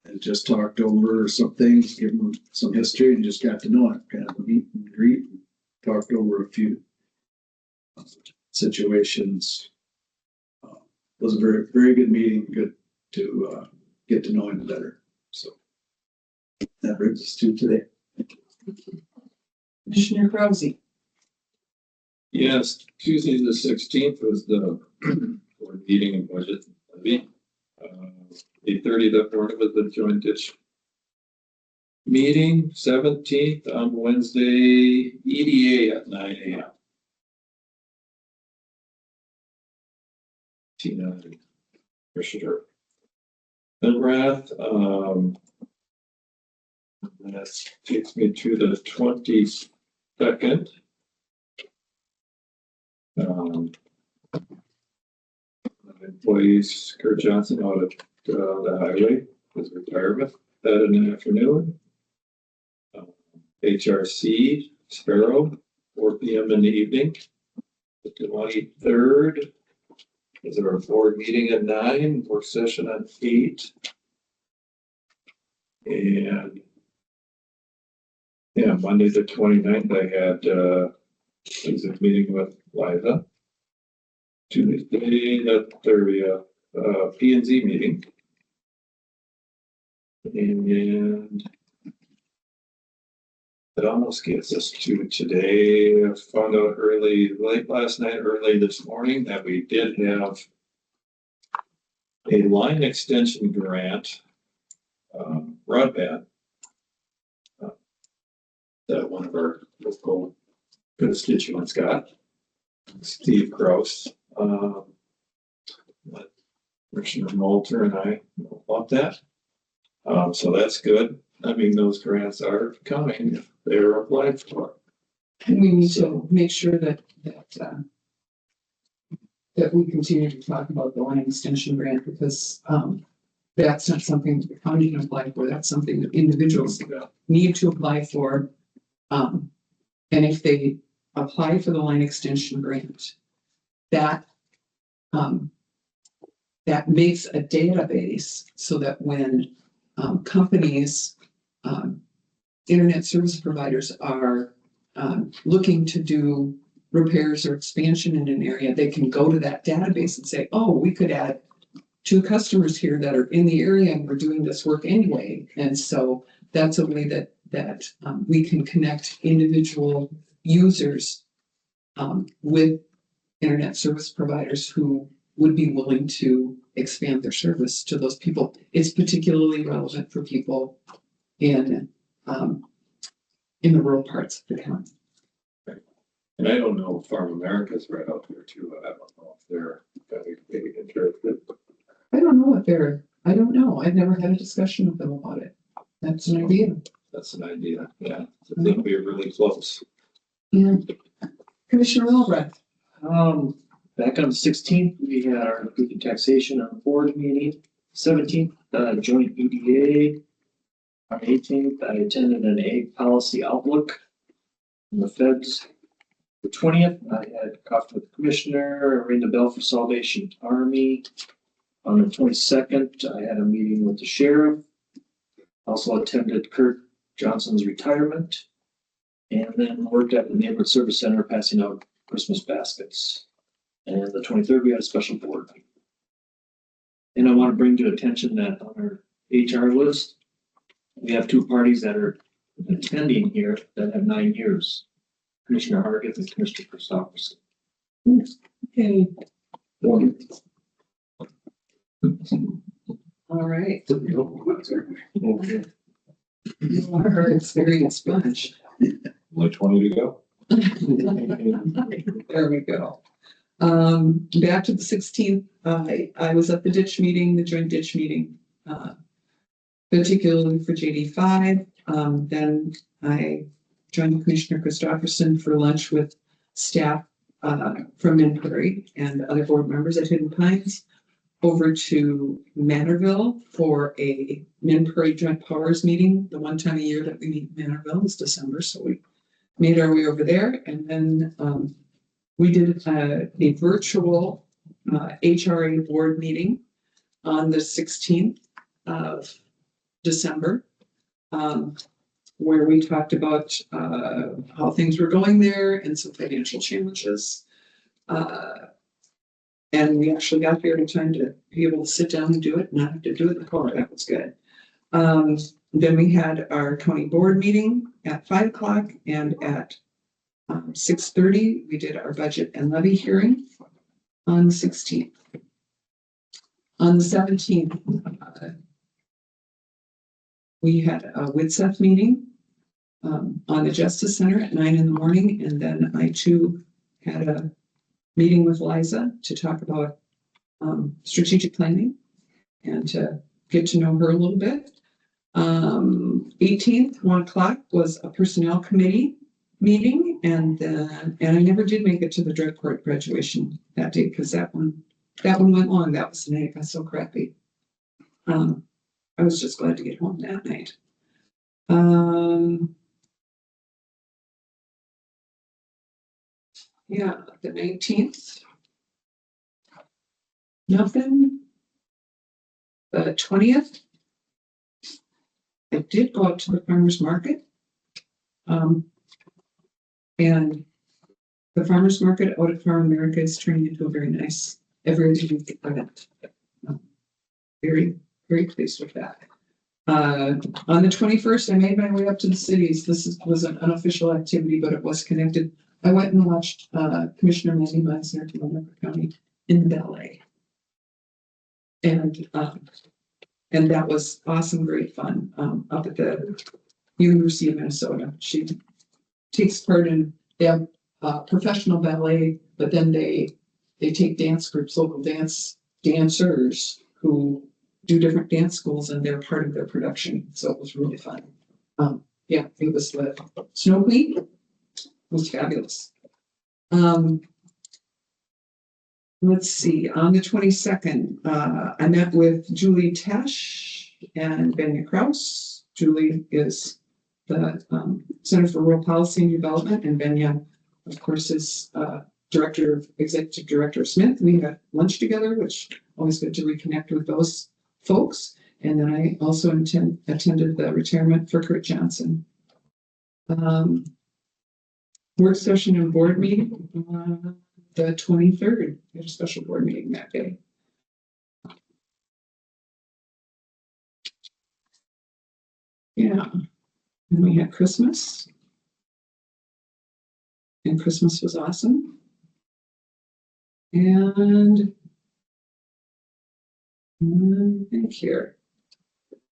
and just talked over some things, give them some history, and just got to know him, kind of meet and greet, and talked over a few situations. It was a very, very good meeting, good to get to know him better. So that brings us to today. Commissioner Krause. Yes, Tuesday the 16th was the board meeting and budget levy. 8:30 that morning was the joint ditch meeting. 17th on Wednesday, EDA at 9 a.m. Tina, Commissioner Penrath, that takes me to the 22nd. Employees, Kurt Johnson out at the highway, his retirement, that in the afternoon. HRC, Sparrow, 4 p.m. in the evening. The 23rd is our board meeting at 9, work session at 8. And yeah, Monday the 29th, I had a meeting with Liza. Tuesday, that their P&Z meeting. And it almost gets us to today. I found out late last night, early this morning, that we did have a line extension grant, broadband, that one of our local constituents got, Steve Kraus. Commissioner Moulter and I know about that. So that's good. I mean, those grants are coming. They're applied for. And we need to make sure that we continue to talk about the line extension grant, because that's not something the county can apply for. That's something that individuals need to apply for. And if they apply for the line extension grant, that makes a database so that when companies, internet service providers are looking to do repairs or expansion in an area, they can go to that database and say, oh, we could add 2 customers here that are in the area and we're doing this work anyway. And so that's a way that we can connect individual users with internet service providers who would be willing to expand their service to those people. It's particularly relevant for people in the rural parts of the county. And I don't know if Farm America's right out there too. I don't know if they're maybe interested. I don't know. I've never had a discussion with them about it. That's an idea. That's an idea. Yeah, I think we're really close. Yeah. Commissioner Albrecht. Back on the 16th, we had our approving taxation on the board meeting. 17th, joint EDA. On 18th, I attended an ag policy outlook from the feds. The 20th, I had coffee with the commissioner, rang the bell for Salvation Army. On the 22nd, I had a meeting with the sheriff. Also attended Kurt Johnson's retirement. And then worked at the neighborhood service center passing out Christmas baskets. And the 23rd, we had a special board meeting. And I want to bring to attention that on our HR list, we have 2 parties that are attending here that have 9 years. Commissioner Hargett and Commissioner Christopherson. Okay. All right. You are our experienced bunch. Only 20 to go. There we go. Back to the 16th, I was at the ditch meeting, the joint ditch meeting, particularly for JD5. Then I joined Commissioner Christopherson for lunch with staff from Min Prairie and other board members at Hidden Pines. over to Manorville for a Min Prairie Joint Powers meeting. The one time a year that we meet in Manorville is December, so we made our way over there. And then we did a virtual HRA board meeting on the 16th of December, where we talked about how things were going there and some financial challenges. And we actually got here in time to be able to sit down and do it, not have to do it in the car. That was good. Then we had our county board meeting at 5 o'clock, and at 6:30, we did our budget and levy hearing on the 16th. On the 17th, we had a WITSEF meeting on the Justice Center at 9 in the morning, and then I too had a meeting with Liza to talk about strategic planning and to get to know her a little bit. 18th, 1 o'clock was a personnel committee meeting, and I never did make it to the drug court graduation that day because that one went long. That was the night I got so crappy. I was just glad to get home that night. Yeah, the 19th. Nothing. The 20th. I did go out to the farmer's market. And the farmer's market out at Farm America is turning into a very nice every week event. Very, very pleased with that. On the 21st, I made my way up to the cities. This was an unofficial activity, but it was connected. I went and watched Commissioner Mandy Meisner from Montgomery County in the ballet. And that was awesome, great fun up at the University of Minnesota. She takes part in, they have professional ballet, but then they take dance groups, local dancers who do different dance schools, and they're part of their production. So it was really fun. Yeah, it was the Snow Queen. It was fabulous. Let's see, on the 22nd, I met with Julie Tesh and Benya Kraus. Julie is the Center for Rural Policy and Development, and Benya, of course, is Executive Director Smith. We had lunch together, which always good to reconnect with those folks. And then I also attended the retirement for Kurt Johnson. Work session and board meeting the 23rd. We had a special board meeting that day. Yeah, and we had Christmas. And Christmas was awesome. And I think here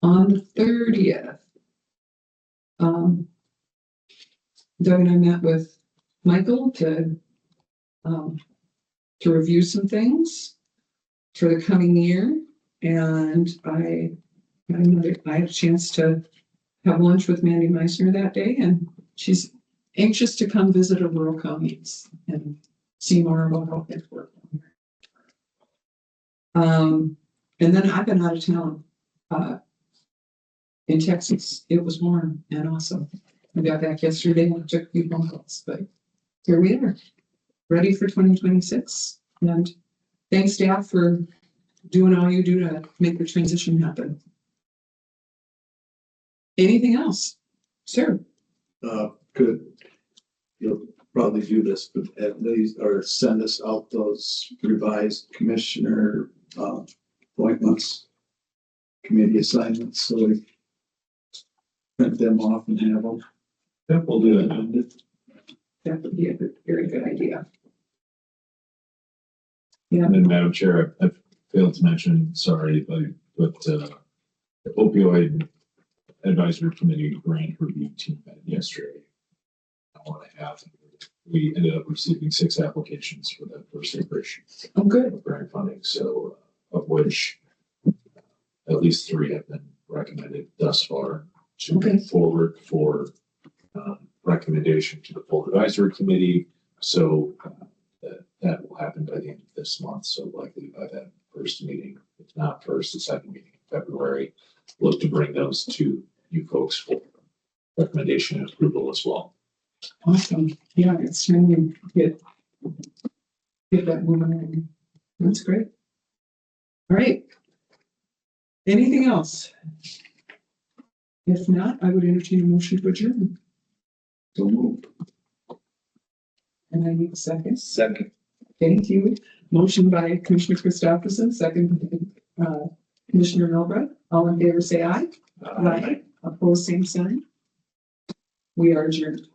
on the 30th, Doug and I met with Michael to review some things for the coming year, and I had a chance to have lunch with Mandy Meisner that day, and she's anxious to come visit our rural counties and see more about how things work. And then I've been out of town in Texas. It was warm and awesome. I got back yesterday and took a few phone calls, but here we are, ready for 2026. And thanks, staff, for doing all you do to make the transition happen. Anything else? Sir? You'll probably do this, but at least, or send us out those revised commissioner appointments, committee assignments, so we print them off and have them. Yep, we'll do it. That would be a very good idea. Yeah. And then, Madam Chair, I failed to mention, sorry, but the opioid advisory committee grant review team met yesterday. We ended up receiving 6 applications for that first iteration. Oh, good. Of grant funding, so of which at least 3 have been recommended thus far to move forward for recommendation to the full advisory committee. So that will happen by the end of this month. So likely by that first meeting not first, the second meeting in February. Look to bring those to you folks for recommendation and approval as well. Awesome. Yeah, it's time to get that moving on. That's great. All right. Anything else? If not, I would entertain a motion to adjourn. So moved. And I need a second. Second. Thank you. Motion by Commissioner Christopherson, second by Commissioner Milbrook. All in favor, say aye. Aye. Opposed, same sign. We are adjourned.